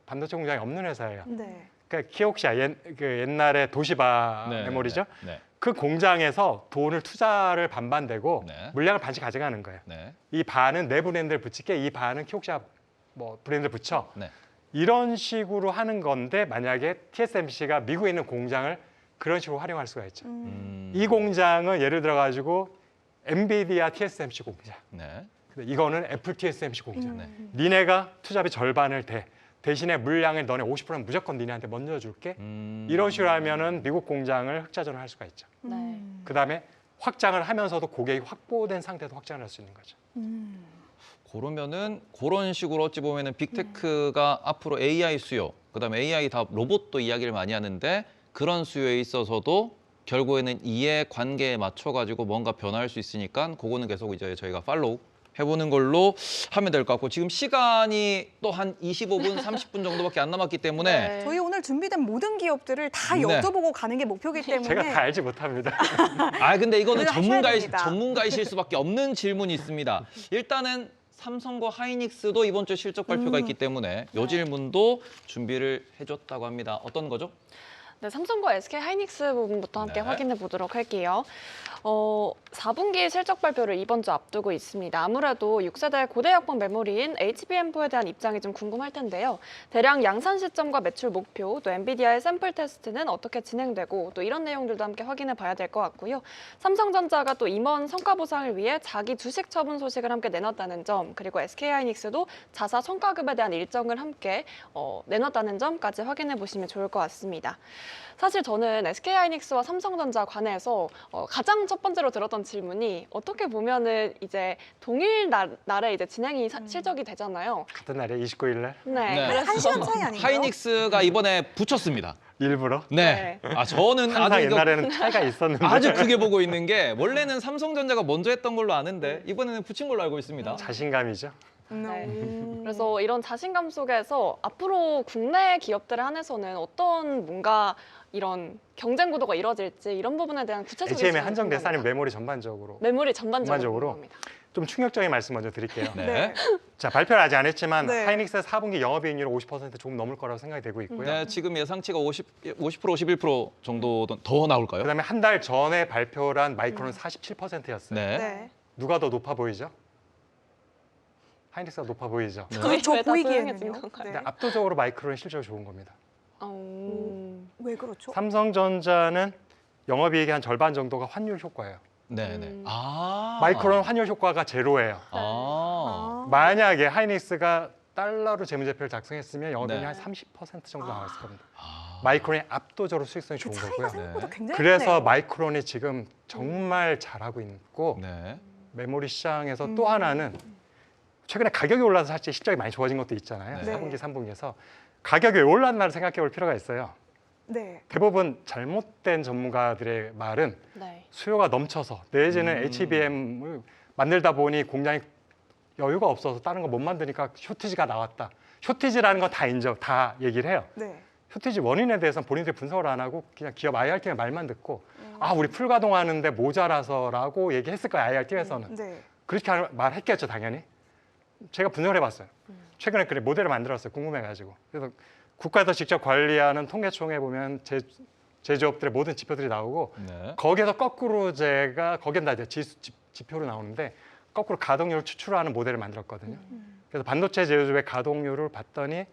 반도체 공장이 없는 회사예요. 네. 그러니까 키옥시아 그 옛날에 도시바 네, 메모리죠. 네. 그 공장에서 돈을 투자를 반반되고 네. 물량을 반씩 가져가는 거예요. 네. 이 반은 내 브랜드를 붙일게, 이 반은 키옥시아 뭐 브랜드를 붙여. 네. 이런 식으로 하는 건데 만약에 TSMC가 미국에 있는 공장을 그런 식으로 활용할 수가 있죠. 이 공장은 예를 들어 가지고 엔비디아 TSMC 공장. 네. 근데 이거는 애플 TSMC 공장. 네. 니네가 투자비 절반을 대. 대신에 물량을 너네 50%는 무조건 니네한테 먼저 줄게. 이런 식으로 하면은 미국 공장을 흑자전을 할 수가 있죠. 네. 그다음에 확장을 하면서도 고객이 확보된 상태도 확장을 할 수 있는 거죠. 그러면은 그런 식으로 어찌 보면은 빅테크가 앞으로 AI 수요, 그다음에 AI 다 로봇도 이야기를 많이 하는데 그런 수요에 있어서도 결국에는 이해 관계에 맞춰 가지고 뭔가 변화할 수 있으니까 그거는 계속 이제 저희가 팔로우 해보는 걸로 하면 될 것 같고 지금 시간이 또 한 25분, 30분 정도밖에 안 남았기 때문에 네. 저희 오늘 준비된 모든 기업들을 다 네. 여쭤보고 가는 게 목표이기 때문에 제가 다 알지 못합니다. 아 근데 이거는 오늘 하셔야 됩니다. 전문가이실 수밖에 없는 질문이 있습니다. 일단은 삼성과 하이닉스도 이번 주에 실적 발표가 있기 때문에 이 질문도 준비를 해줬다고 합니다. 어떤 거죠? 네, 삼성과 SK 하이닉스 부분부터 함께 네. 확인해 보도록 할게요. 4분기 실적 발표를 이번 주 앞두고 있습니다. 아무래도 6세대 고대역폭 메모리인 HBM4에 대한 입장이 좀 궁금할 텐데요. 대량 양산 시점과 매출 목표, 또 엔비디아의 샘플 테스트는 어떻게 진행되고 또 이런 내용들도 함께 확인해 봐야 될 것 같고요. 삼성전자가 또 임원 성과 보상을 위해 자기 주식 처분 소식을 함께 내놨다는 점, 그리고 SK하이닉스도 자사 성과급에 대한 일정을 함께 내놨다는 점까지 확인해 보시면 좋을 것 같습니다. 사실 저는 SK하이닉스와 삼성전자 관해서 가장 첫 번째로 들었던 질문이 어떻게 보면은 이제 동일 날에 이제 진행이 실적이 되잖아요. 같은 날에 29일 날 네. 네. 한 시간 차이 아닌가요? 하이닉스가 이번에 붙였습니다. 일부러 네. 아 저는 항상 아주 이거 옛날에는 차이가 있었는데 아주 크게 보고 있는 게 원래는 삼성전자가 먼저 했던 걸로 아는데 이번에는 붙인 걸로 알고 있습니다. 자신감이죠. 네. 그래서 이런 자신감 속에서 앞으로 국내 기업들에 한해서는 어떤 뭔가 이런 경쟁 구도가 이뤄질지 이런 부분에 대한 구체적인 HM의 질문이 한정돼서 아니면 궁금합니다. 메모리 전반적으로 메모리 전반적으로 전반적으로? 궁금합니다. 좀 충격적인 말씀 먼저 드릴게요. 네. 자 발표를 아직 안 했지만 네. 하이닉스 4분기 영업이익률 50% 조금 넘을 거라고 생각이 되고 있고요. 네, 지금 예상치가 50%, 51% 정도 더 나올까요? 그다음에 한 달 전에 발표한 마이크론은 47%였어요. 네. 네. 누가 더 높아 보이죠? 하이닉스가 높아 보이죠. 네. 그렇죠. 왜다 보이기에는요. 조용해진 건가요? 네. 근데 압도적으로 마이크론의 실적이 좋은 겁니다. 왜 그렇죠? 삼성전자는 영업이익의 한 절반 정도가 환율 효과예요. 네, 네. 아. 마이크론 환율 효과가 제로예요. 아. 만약에 하이닉스가 달러로 재무제표를 작성했으면 영업이익이 네. 한 30% 정도 나왔을 겁니다. 아. 마이크론이 압도적으로 수익성이 그 좋은 차이가 거고요. 생각보다 네. 굉장히 그래서 크네요. 마이크론이 지금 정말 잘하고 있고 네. 메모리 시장에서 또 하나는 최근에 가격이 올라서 사실 실적이 많이 좋아진 것도 있잖아요. 네. 4분기, 3분기에서 가격이 왜 올랐나를 생각해 볼 필요가 있어요. 네. 대부분 잘못된 전문가들의 말은 네. 수요가 넘쳐서 내지는 HBM을 만들다 보니 공장이 여유가 없어서 다른 거 못 만드니까 쇼티지가 나왔다. 쇼티지라는 건 다 인정, 다 얘기를 해요. 네. 쇼티지 원인에 대해서는 본인들이 분석을 안 하고 그냥 기업 IR팀의 말만 듣고 아 우리 풀가동하는데 모자라서라고 얘기했을 거예요. IR팀에서는. 네. 그렇게 말했겠죠 당연히. 제가 분석을 해봤어요. 최근에 그래 모델을 만들었어요. 궁금해가지고. 그래서 국가에서 직접 관리하는 통계청에 보면 제조업들의 모든 지표들이 나오고 네. 거기에서 거꾸로 제가 거기엔 다 이제 지표로 나오는데 거꾸로 가동률을 추출하는 모델을 만들었거든요. 그래서 반도체 제조업의 가동률을 봤더니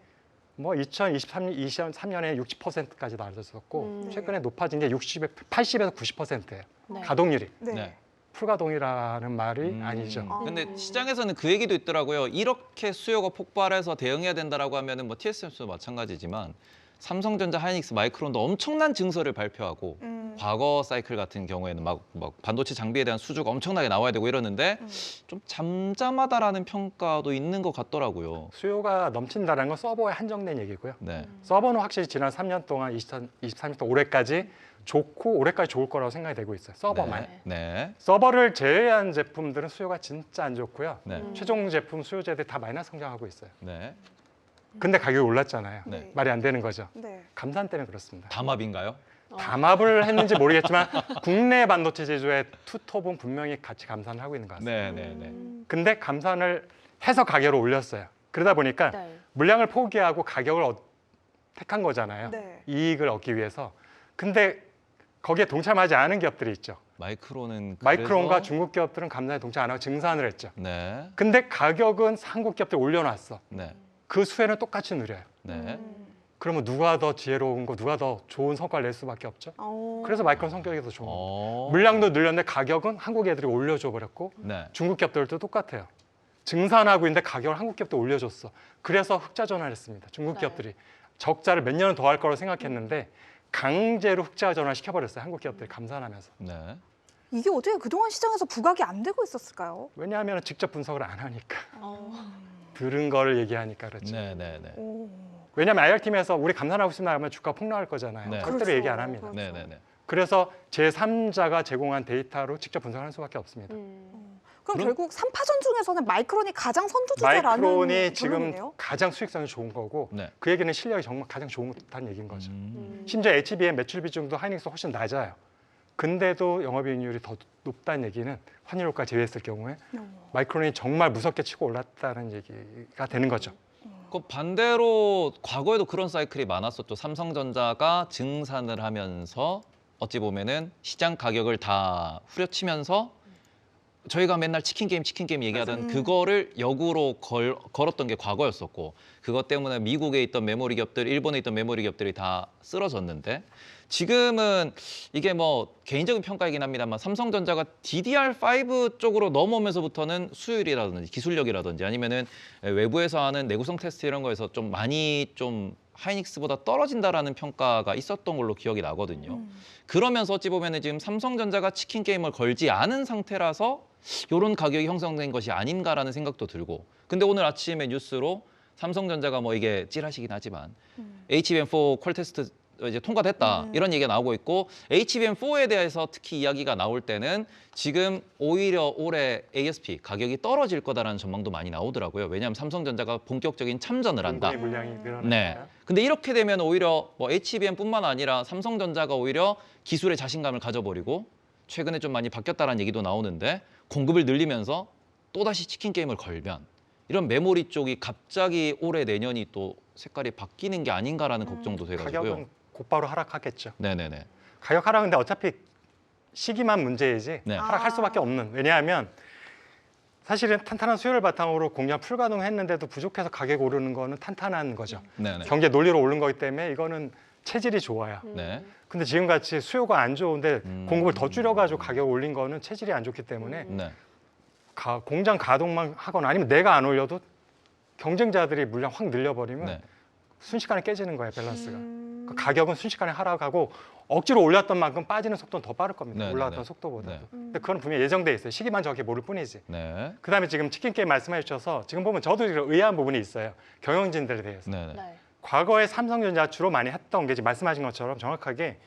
뭐 2023년에 60%까지 낮아졌었고 최근에 높아진 게 80에서 90%예요. 네. 가동률이. 네. 네. 풀가동이라는 말이 아니죠. 근데 시장에서는 그 얘기도 있더라고요. 이렇게 수요가 폭발해서 대응해야 된다라고 하면은 뭐 TSMC도 마찬가지지만 삼성전자, 하이닉스, 마이크론도 엄청난 증설을 발표하고 과거 사이클 같은 경우에는 막 반도체 장비에 대한 수주가 엄청나게 나와야 되고 이러는데 좀 잠잠하다라는 평가도 있는 것 같더라고요. 수요가 넘친다는 건 서버에 한정된 얘기고요. 네. 서버는 확실히 지난 3년 동안 23년 동안 올해까지 좋고 올해까지 좋을 거라고 생각이 되고 있어요. 서버만. 네. 네. 서버를 제외한 제품들은 수요가 진짜 안 좋고요. 네. 최종 제품 수요제들 다 마이너스 성장하고 있어요. 네. 근데 가격이 올랐잖아요. 네. 말이 안 되는 거죠. 네. 감산 때문에 그렇습니다. 담합인가요? 담합을 했는지 모르겠지만 국내 반도체 제조의 투톱은 분명히 같이 감산을 하고 있는 것 같습니다. 네, 네, 네. 근데 감산을 해서 가격을 올렸어요. 그러다 보니까 네. 물량을 포기하고 가격을 택한 거잖아요. 네. 이익을 얻기 위해서. 근데 거기에 동참하지 않은 기업들이 있죠. 마이크론은 마이크론과 그래서- 중국 기업들은 감산에 동참 안 하고 증산을 했죠. 네. 근데 가격은 한국 기업들이 올려놨어. 네. 그 수혜는 똑같이 누려요. 네. 그러면 누가 더 지혜로운 거, 누가 더 좋은 성과를 낼 수밖에 없죠. 그래서 마이크론 성격이 더 좋은 거예요. 물량도 늘렸는데 가격은 한국 애들이 올려줘 버렸고 네. 중국 기업들도 똑같아요. 증산하고 있는데 가격을 한국 기업도 올려줬어. 그래서 흑자 전환을 했습니다. 중국 네. 기업들이 적자를 몇 년은 더 할 거라고 생각했는데 강제로 흑자 전환 시켜버렸어요. 한국 기업들이 감산하면서. 네. 이게 어떻게 그동안 시장에서 부각이 안 되고 있었을까요? 왜냐하면 직접 분석을 안 하니까. 어. 들은 거를 얘기하니까 그렇지. 네. 네. 네. 오. 왜냐하면 IR팀에서 우리 감산하고 있습니다 하면 주가 폭락할 거잖아요. 네. 절대로 그렇죠. 얘기 안 합니다. 그렇죠. 네. 네. 네. 그래서 제3자가 제공한 데이터로 직접 분석하는 수밖에 없습니다. 그럼 그럼- 결국 3파전 중에서는 마이크론이 가장 선두주자라는 마이크론이 지금 결론이네요? 가장 수익성이 좋은 거고 네. 그 얘기는 실력이 정말 가장 좋다는 얘기인 거죠. 심지어 음. HBM 매출 비중도 하이닉스가 훨씬 낮아요. 근데도 영업이익률이 더 높다는 얘기는 환율효과 제외했을 경우에 마이크론이 정말 무섭게 치고 올랐다는 얘기가 되는 거죠. 그 반대로 과거에도 그런 사이클이 많았었죠. 삼성전자가 증산을 하면서 어찌 보면은 시장 가격을 다 후려치면서 저희가 맨날 치킨 게임 얘기하던 그거를 역으로 걸었던 게 과거였었고 그것 때문에 미국에 있던 메모리 기업들, 일본에 있던 메모리 기업들이 다 쓰러졌는데 지금은 이게 뭐 개인적인 평가이긴 합니다만 삼성전자가 DDR5 쪽으로 넘어오면서부터는 수율이라든지 기술력이라든지 아니면은 외부에서 하는 내구성 테스트 이런 거에서 좀 많이 좀 하이닉스보다 떨어진다라는 평가가 있었던 걸로 기억이 나거든요. 그러면서 어찌 보면은 지금 삼성전자가 치킨 게임을 걸지 않은 상태라서 이런 가격이 형성된 것이 아닌가라는 생각도 들고. 근데 오늘 아침에 뉴스로 삼성전자가 뭐 이게 찌라시긴 하지만 HBM4 퀄 테스트 이제 통과됐다 이런 얘기가 나오고 있고 HBM4에 대해서 특히 이야기가 나올 때는 지금 오히려 올해 ASP 가격이 떨어질 거다라는 전망도 많이 나오더라고요. 왜냐하면 삼성전자가 본격적인 참전을 한다. 공급의 물량이 늘어나니까. 네. 근데 이렇게 되면 오히려 뭐 HBM뿐만 아니라 삼성전자가 오히려 기술에 자신감을 가져버리고 최근에 좀 많이 바뀌었다라는 얘기도 나오는데 공급을 늘리면서 또다시 치킨 게임을 걸면 이런 메모리 쪽이 갑자기 올해 내년이 또 색깔이 바뀌는 게 아닌가라는 걱정도 돼가지고요. 가격은 곧바로 하락하겠죠. 네네네. 가격 하락인데 어차피 시기만 문제이지 네. 하락할 수밖에 없는. 왜냐하면 사실은 탄탄한 수요를 바탕으로 공장 풀가동했는데도 부족해서 가격 오르는 거는 탄탄한 거죠. 네네. 경제 논리로 오른 거기 때문에 이거는 체질이 좋아요. 네. 근데 지금같이 수요가 안 좋은데 공급을 더 줄여가지고 가격 올린 거는 체질이 안 좋기 때문에 네. 공장 가동만 하거나 아니면 내가 안 올려도 경쟁자들이 물량 확 늘려버리면 네. 순식간에 깨지는 거예요, 밸런스가. 그 가격은 순식간에 하락하고 억지로 올렸던 만큼 빠지는 속도는 더 빠를 겁니다. 네, 올라왔던 네, 네. 속도보다. 네. 근데 그건 분명히 예정돼 있어요. 시기만 정확히 모를 뿐이지. 네. 그다음에 지금 치킨 게임 말씀해 주셔서 지금 보면 저도 지금 의아한 부분이 있어요. 경영진들에 대해서. 네네. 네. 과거에 삼성전자 주로 많이 했던 게 지금 말씀하신 것처럼 정확하게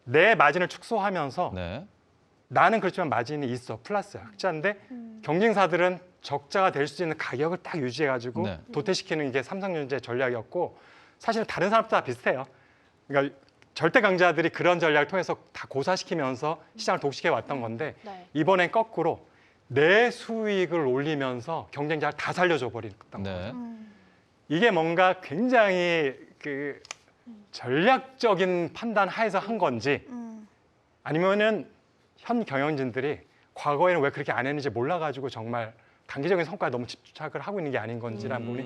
내 마진을 축소하면서 네. 나는 그렇지만 마진이 있어 플러스야 흑자인데 경쟁사들은 적자가 될 수 있는 가격을 딱 유지해가지고 네. 도태시키는 게 삼성전자의 전략이었고 사실은 다른 사람도 다 비슷해요. 그러니까 절대 강자들이 그런 전략을 통해서 다 고사시키면서 시장을 독식해 왔던 건데 네. 이번엔 거꾸로 내 수익을 올리면서 경쟁자를 다 살려줘 버렸던 거예요. 네. 이게 뭔가 굉장히 그 전략적인 판단 하에서 한 건지 아니면은 현 경영진들이 과거에는 왜 그렇게 안 했는지 몰라가지고 정말 단기적인 성과에 너무 집착을 하고 있는 게 아닌 건지라는 부분이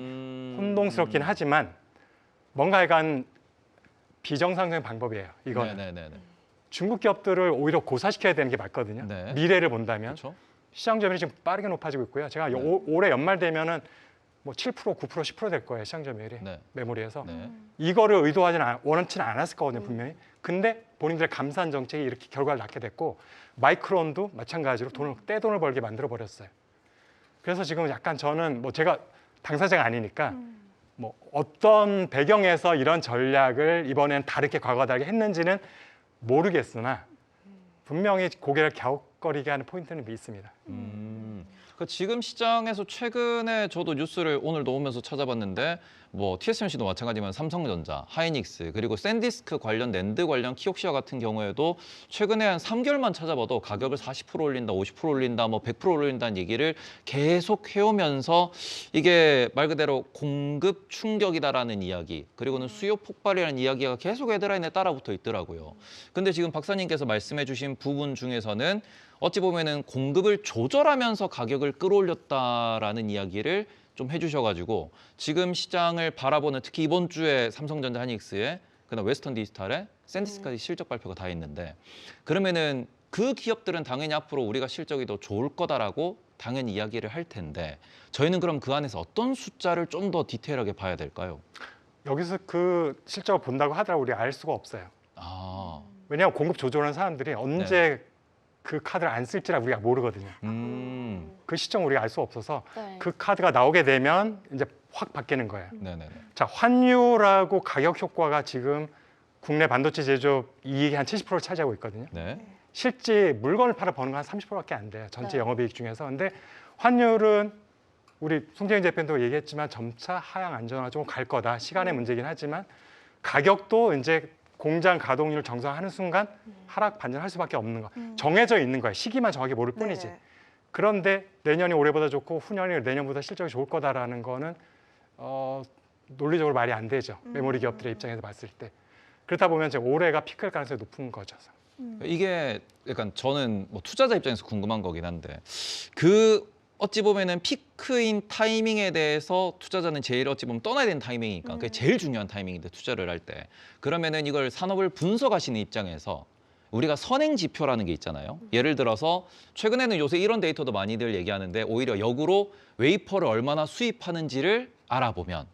혼동스럽긴 하지만 뭔가 약간 비정상적인 방법이에요. 이거는 네네네. 중국 기업들을 오히려 고사시켜야 되는 게 맞거든요. 네. 미래를 본다면 그렇죠. 시장 점유율이 지금 빠르게 높아지고 있고요. 제가 올해 연말 되면은 뭐 7%, 9%, 10%될 거예요. 시장 점유율이 네. 메모리에서. 네. 이거를 원치는 않았을 거거든요, 분명히. 근데 본인들의 감산 정책이 이렇게 결과를 낳게 됐고 마이크론도 마찬가지로 떼돈을 벌게 만들어 버렸어요. 그래서 지금 약간 저는 뭐 제가 당사자가 아니니까 뭐 어떤 배경에서 이런 전략을 이번엔 다르게 과거와 다르게 했는지는 모르겠으나 분명히 고개를 갸웃거리게 하는 포인트는 있습니다. 그러니까 지금 시장에서 최근에 저도 뉴스를 오늘도 오면서 찾아봤는데 뭐 TSMC도 마찬가지지만 삼성전자, 하이닉스 그리고 샌디스크 관련 낸드 관련 키옥시아 같은 경우에도 최근에 한 3개월만 찾아봐도 가격을 40% 올린다, 50% 올린다, 뭐 100% 올린다는 얘기를 계속 해오면서 이게 말 그대로 공급 충격이다라는 이야기 그리고는 수요 폭발이라는 이야기가 계속 헤드라인에 따라붙어 있더라고요. 근데 지금 박사님께서 말씀해주신 부분 중에서는 어찌 보면은 공급을 조절하면서 가격을 끌어올렸다라는 이야기를 좀 해주셔가지고 지금 시장을 바라보는 특히 이번 주에 삼성전자, 하이닉스에 그다음 웨스턴 디지털에 샌디스까지 실적 발표가 다 있는데 그러면은 그 기업들은 당연히 앞으로 우리가 실적이 더 좋을 거다라고 당연히 이야기를 할 텐데 저희는 그럼 그 안에서 어떤 숫자를 좀 더 디테일하게 봐야 될까요? 여기서 그 실적을 본다고 하더라도 우리가 알 수가 없어요. 아, 왜냐하면 공급 조절하는 사람들이 언제 그 카드를 안 쓸지라 우리가 모르거든요. 그 시점 우리가 알 수 없어서 네. 그 카드가 나오게 되면 이제 확 바뀌는 거예요. 네네네. 자, 환율하고 가격 효과가 지금 국내 반도체 제조업 이익이 한 70%를 차지하고 있거든요. 네. 실제 물건을 팔아 버는 건 한 30%밖에 안 돼요. 전체 네. 영업이익 중에서. 근데 환율은 우리 송재인 대표도 얘기했지만 점차 하향 안정화 좀 갈 거다. 시간의 문제긴 하지만 가격도 이제 공장 가동률 정상화하는 순간 하락 반전할 수밖에 없는 거. 정해져 있는 거예요. 시기만 정확히 모를 뿐이지. 네. 그런데 내년이 올해보다 좋고 후년이 내년보다 실적이 좋을 거다라는 거는 논리적으로 말이 안 되죠. 메모리 기업들의 입장에서 봤을 때. 그렇다 보면 이제 올해가 피크일 가능성이 높은 거죠. 이게 약간 저는 뭐 투자자 입장에서 궁금한 거긴 한데 그 어찌 보면은 피크인 타이밍에 대해서 투자자는 제일 어찌 보면 떠나야 되는 타이밍이니까 그게 제일 중요한 타이밍인데 투자를 할 때 그러면은 이걸 산업을 분석하시는 입장에서 우리가 선행 지표라는 게 있잖아요. 예를 들어서 최근에는 요새 이런 데이터도 많이들 얘기하는데 오히려 역으로 웨이퍼를 얼마나 수입하는지를 알아보면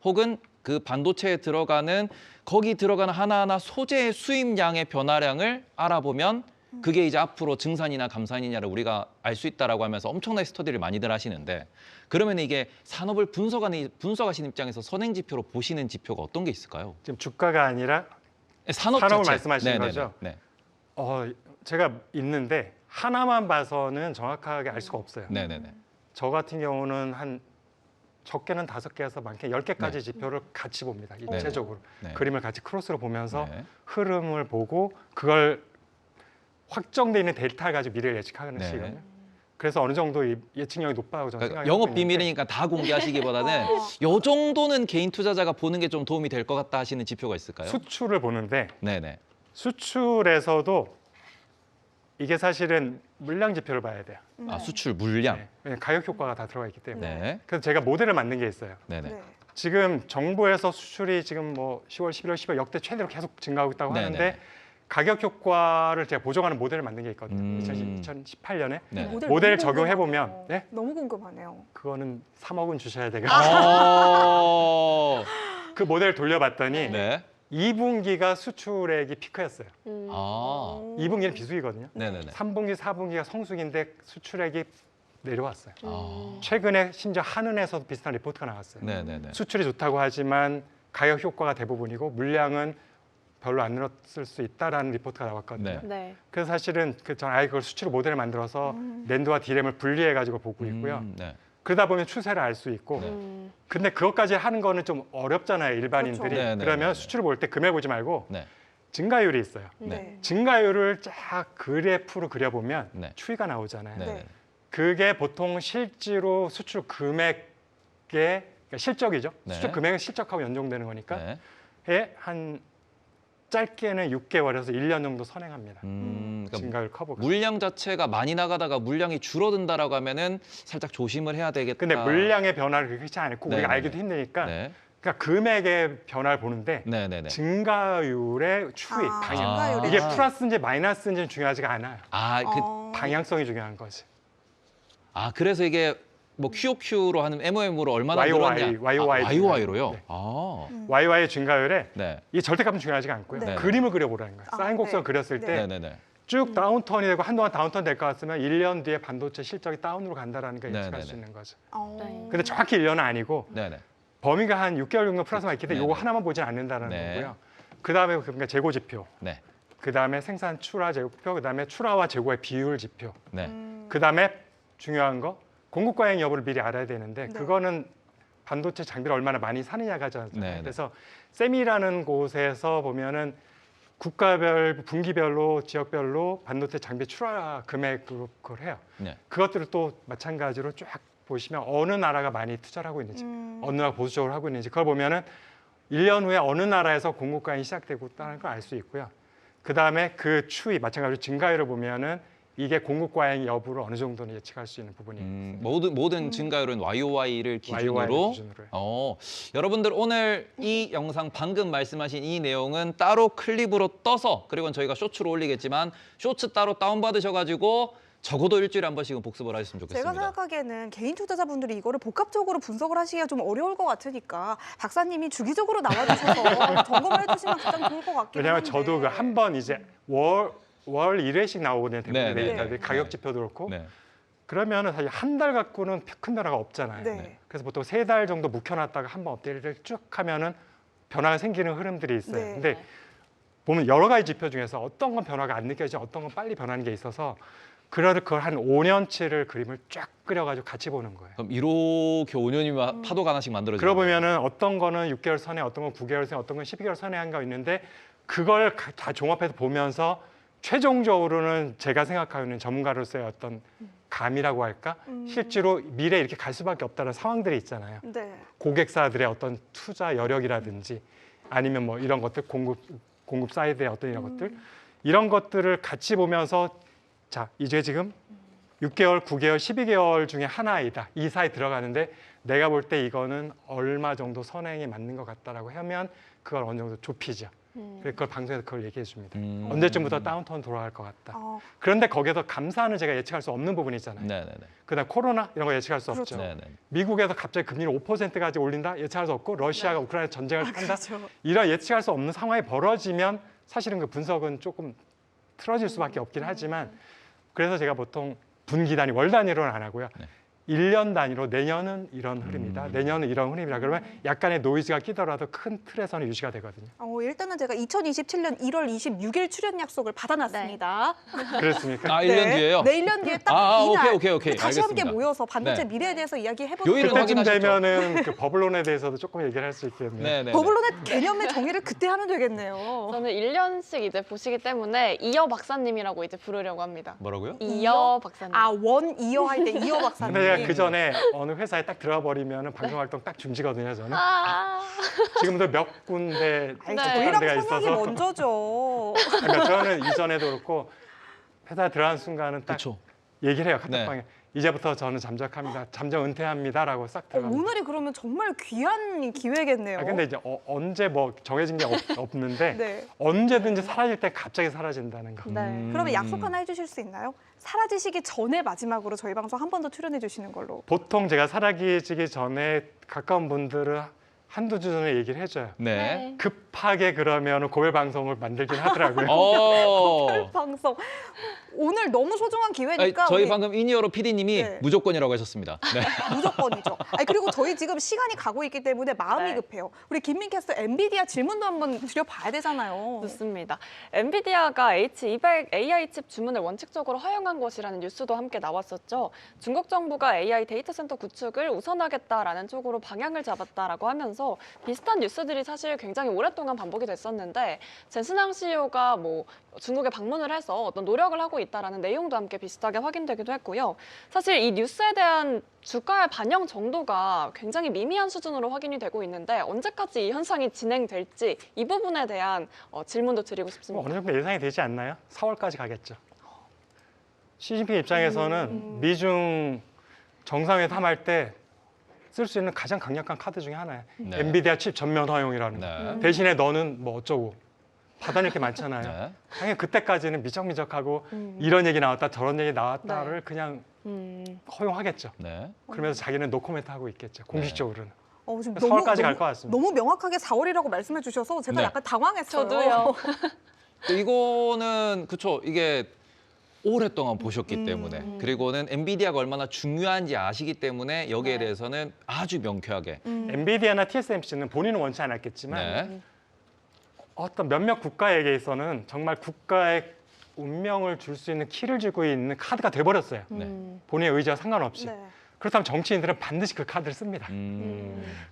혹은 그 반도체에 들어가는 거기 들어가는 하나하나 소재의 수입량의 변화량을 알아보면 그게 이제 앞으로 증산이나 감산이냐를 우리가 알 수 있다라고 하면서 엄청나게 스터디를 많이들 하시는데 그러면 이게 산업을 분석하시는 입장에서 선행 지표로 보시는 지표가 어떤 게 있을까요? 지금 주가가 아니라 산업 산업을 자체. 말씀하시는 네네네. 거죠? 네. 제가 있는데 하나만 봐서는 정확하게 알 수가 없어요. 네네네. 저 같은 경우는 한 적게는 5개에서 많게 10개까지 네. 지표를 같이 봅니다. 네네. 입체적으로. 네. 그림을 같이 크로스로 보면서 네. 흐름을 보고 그걸 확정돼 있는 데이터를 가지고 미래를 예측하는 네. 시거든요. 그래서 어느 정도 예측력이 높다고 저는 그러니까 생각하고 영업 있는데 비밀이니까 다 공개하시기보다는 요 정도는 개인 투자자가 보는 게 좀 도움이 될 것 같다 하시는 지표가 있을까요? 수출을 보는데 네네. 수출에서도 이게 사실은 물량 지표를 봐야 돼요. 아 수출 물량. 네. 왜냐면 가격 효과가 다 들어가 있기 때문에. 네. 그래서 제가 모델을 만든 게 있어요. 네네. 네. 지금 정부에서 수출이 지금 뭐 10월, 11월, 12월 역대 최대로 계속 증가하고 있다고 네네. 하는데 가격 효과를 제가 보정하는 모델을 만든 게 있거든요. 음. 2018년에 네. 모델 너무 적용해 궁금하네요. 보면 네? 너무 궁금하네요. 그거는 3억은 주셔야 되고 어. 그 모델 돌려봤더니 네. 2분기가 수출액이 피크였어요. 아. 2분기는 비수기거든요. 네네네. 3분기, 4분기가 성수기인데 수출액이 내려왔어요. 아. 최근에 심지어 한은에서도 비슷한 리포트가 나왔어요. 네네네. 수출이 좋다고 하지만 가격 효과가 대부분이고 물량은 별로 안 늘었을 수 있다라는 리포트가 나왔거든요. 네. 네. 그래서 사실은 전 아예 그걸 수치로 모델을 만들어서 낸드와 디램을 분리해 가지고 보고 있고요. 네. 그러다 보면 추세를 알 수 있고. 네. 근데 그것까지 하는 거는 좀 어렵잖아요, 일반인들이. 그렇죠. 네, 네, 그러면 네, 네. 수출을 볼 때 금액 보지 말고 네. 증가율이 있어요. 네. 증가율을 쫙 그래프로 그려보면 네. 추이가 나오잖아요. 네. 그게 보통 실제로 수출 금액의 그러니까 실적이죠. 네. 수출 금액은 실적하고 연동되는 거니까 네. 해 한 짧게는 6개월에서 1년 정도 선행합니다. 그러니까 증가율 커브가. 물량 자체가 많이 나가다가 물량이 줄어든다라고 하면은 살짝 조심을 해야 되겠다. 근데 물량의 변화를 그렇지 않고 네, 우리가 네, 알기도 네. 힘드니까 네. 그러니까 금액의 변화를 보는데 네네네. 증가율의 추이, 아, 방향. 증가율의 이게 추이. 플러스인지 마이너스인지는 중요하지가 않아요. 아, 그, 방향성이 중요한 거지. 그래서 이게 뭐 QOQ로 하는 MOM으로 얼마나 YOY, 늘었냐? YOY. YOY로요? 네. 아. YY의 증가율에 네. 이 절대값은 중요하지가 않고요. 네. 그림을 그려보라는 거예요. 아, 사인 곡선 네. 그렸을 네. 때 네네네. 쭉 다운턴이 되고 한동안 다운턴 될 것 같으면 1년 뒤에 반도체 실적이 다운으로 간다라는 게 네, 예측할 네, 수 네. 있는 거죠. 네. 근데 정확히 1년은 아니고 네네. 범위가 한 6개월 정도 플러스가 있기 때문에 네, 이거 네. 하나만 보진 않는다는 네. 거고요. 그다음에 그러니까 재고 지표, 네. 그다음에 생산 출하 재고표, 그다음에 출하와 재고의 비율 지표, 네. 그다음에 중요한 거 공급 과잉 여부를 미리 알아야 되는데 네. 그거는 반도체 장비를 얼마나 많이 사느냐가 잖아요. 네. 그래서 세미라는 곳에서 보면은 국가별, 분기별로, 지역별로 반도체 장비 출하 금액으로 그걸 해요. 네. 그것들을 또 마찬가지로 쫙 보시면 어느 나라가 많이 투자를 하고 있는지, 어느 나라가 보수적으로 하고 있는지 그걸 보면은 1년 후에 어느 나라에서 공급 과잉이 시작되고 있다는 걸 알 수 있고요. 그 다음에 그 추이, 마찬가지로 증가율을 보면은 이게 공급 과잉 여부를 어느 정도는 예측할 수 있는 부분이 모든 증가율은 YOY를 기준으로. YOY 기준으로요. 여러분들 오늘 이 영상 방금 말씀하신 이 내용은 따로 클립으로 떠서 그리고 저희가 쇼츠로 올리겠지만 쇼츠 따로 다운받으셔가지고 적어도 일주일에 한 번씩은 복습을 하셨으면 좋겠습니다. 제가 생각하기에는 개인 투자자분들이 이거를 복합적으로 분석을 하시기가 좀 어려울 것 같으니까 박사님이 주기적으로 나와주셔서 점검을 해주시면 가장 좋을 것 같긴 왜냐하면 한데. 저도 그 한 번 이제 월 1회씩 나오거든요. 대부분 네, 네, 데이터들이 네. 가격 지표도 그렇고 네. 그러면은 사실 한 달 갖고는 큰 변화가 없잖아요. 네. 그래서 보통 3달 정도 묵혀놨다가 한번 업데이트를 쭉 하면은 변화가 생기는 흐름들이 있어요. 네. 근데 보면 여러 가지 지표 중에서 어떤 건 변화가 안 느껴지고 어떤 건 빨리 변하는 게 있어서 그래도 그걸 한 5년치를 그림을 쫙 그려가지고 같이 보는 거예요. 그럼 이렇게 5년이면 파도가 하나씩 만들어지는 그러고 보면은 어떤 거는 6개월 선에, 어떤 건 9개월 선에, 어떤 건 12개월 선에 한 거 있는데 그걸 다 종합해서 보면서 최종적으로는 제가 생각하는 전문가로서의 어떤 감이라고 할까? 실제로 미래에 이렇게 갈 수밖에 없다는 상황들이 있잖아요. 네. 고객사들의 어떤 투자 여력이라든지 아니면 뭐 이런 것들 공급 사이드의 어떤 이런 것들 이런 것들을 같이 보면서 자 이제 지금 6개월, 9개월, 12개월 중에 하나이다. 이 사이 들어가는데 내가 볼 때 이거는 얼마 정도 선행에 맞는 것 같다라고 하면 그걸 어느 정도 좁히죠. 그래서 그걸 방송에서 그걸 얘기해 줍니다. 언제쯤부터 다운턴 돌아갈 것 같다. 그런데 거기서 감사는 제가 예측할 수 없는 부분이 있잖아요. 네네네. 그다음 코로나 이런 거 예측할 수 그렇죠. 없죠. 네네. 미국에서 갑자기 금리를 5%까지 올린다 예측할 수 없고 러시아가 우크라이나 전쟁을 한다 그렇죠. 이런 예측할 수 없는 상황이 벌어지면 사실은 그 분석은 조금 틀어질 수밖에 없긴 하지만 그래서 제가 보통 분기 단위, 월 단위로는 안 하고요. 네. 1년 단위로 내년은 이런 흐름이다. 내년은 이런 흐름이다. 그러면 약간의 노이즈가 끼더라도 큰 틀에서는 유지가 되거든요. 일단은 제가 2027년 1월 26일 출연 약속을 받아놨습니다. 그렇습니까? 아, 1년 뒤에요? 네, 1년 뒤에 딱 이날 오케이. 다시 함께 알겠습니다. 모여서 반도체 네. 미래에 대해서 이야기해보는 요일은 거예요. 확인- 그때쯤 확인하셨죠? 되면은 그 버블론에 대해서도 조금 얘기를 할 수 있겠네요. 네네. 버블론의 개념의 정의를 그때 하면 되겠네요. 저는 1년씩 이제 보시기 때문에 이어 박사님이라고 이제 부르려고 합니다. 뭐라고요? 이어 박사님. 원 이어 할 때 이어 박사님. 근데 제가 그 전에 어느 회사에 딱 들어가 버리면은 방송 활동 딱 중지거든요. 저는 아, 지금도 몇 군데 아이, 네. 저희랑 데가 선약이 있어서 먼저죠. 그러니까 저는 이전에도 그렇고 회사 들어간 순간은 딱 그렇죠. 얘기를 해요. 네. 카톡방에 이제부터 저는 잠적합니다. 잠적 은퇴합니다라고 싹 들어갑니다. 오늘이 그러면 정말 귀한 기회겠네요. 근데 이제 언제 뭐 정해진 게 없는데 네. 언제든지 사라질 때 갑자기 사라진다는 거. 네. 그러면 약속 하나 해주실 수 있나요? 사라지시기 전에 마지막으로 저희 방송 한 번 더 출연해 주시는 걸로. 보통 제가 사라지기 전에 가까운 분들은 한두 주 전에 얘기를 해줘요. 네. 급하게 그러면 고별 방송을 만들긴 하더라고요. 방송 오늘 너무 소중한 기회니까 저희 우리 방금 이니어로 PD님이 네. 무조건이라고 하셨습니다. 네. 무조건이죠. 그리고 저희 지금 시간이 가고 있기 때문에 마음이 네. 급해요. 우리 김민 캐스터 엔비디아 질문도 한번 드려봐야 되잖아요. 좋습니다. 엔비디아가 H200 AI 칩 주문을 원칙적으로 허용한 것이라는 뉴스도 함께 나왔었죠. 중국 정부가 AI 데이터 센터 구축을 우선하겠다라는 쪽으로 방향을 잡았다라고 하면서 비슷한 뉴스들이 사실 굉장히 오랫동안 반복이 됐었는데 젠슨항 CEO가 뭐 중국에 방문을 해서 어떤 노력을 하고 있다라는 내용도 함께 비슷하게 확인되기도 했고요. 사실 이 뉴스에 대한 주가의 반영 정도가 굉장히 미미한 수준으로 확인이 되고 있는데 언제까지 이 현상이 진행될지 이 부분에 대한 질문도 드리고 뭐 싶습니다. 어느 정도 예상이 되지 않나요? 4월까지 가겠죠. 시진핑 입장에서는 미중 정상회담 할 때 쓸 수 있는 가장 강력한 카드 중에 하나예요. 네. 엔비디아 칩 전면 허용이라는 거. 네. 대신에 너는 뭐 어쩌고 받아낼 게 많잖아요. 네. 당연히 그때까지는 미적미적하고 이런 얘기 나왔다 저런 얘기 나왔다를 네. 그냥 음, 허용하겠죠. 네. 그러면서 자기는 노코멘트 하고 있겠죠. 공식적으로는. 지금 4월까지 갈 것 같습니다. 너무 명확하게 4월이라고 말씀해 주셔서 제가 네. 약간 당황했어요. 저도요. 이거는 그쵸 이게 오랫동안 보셨기 때문에 그리고는 엔비디아가 얼마나 중요한지 아시기 때문에 여기에 네. 대해서는 아주 명쾌하게 엔비디아나 TSMC는 본인은 원치 않았겠지만 네. 어떤 몇몇 국가에게서는 정말 국가의 운명을 줄 수 있는 키를 쥐고 있는 카드가 돼버렸어요. 본인의 의지와 상관없이. 네. 그렇다면 정치인들은 반드시 그 카드를 씁니다.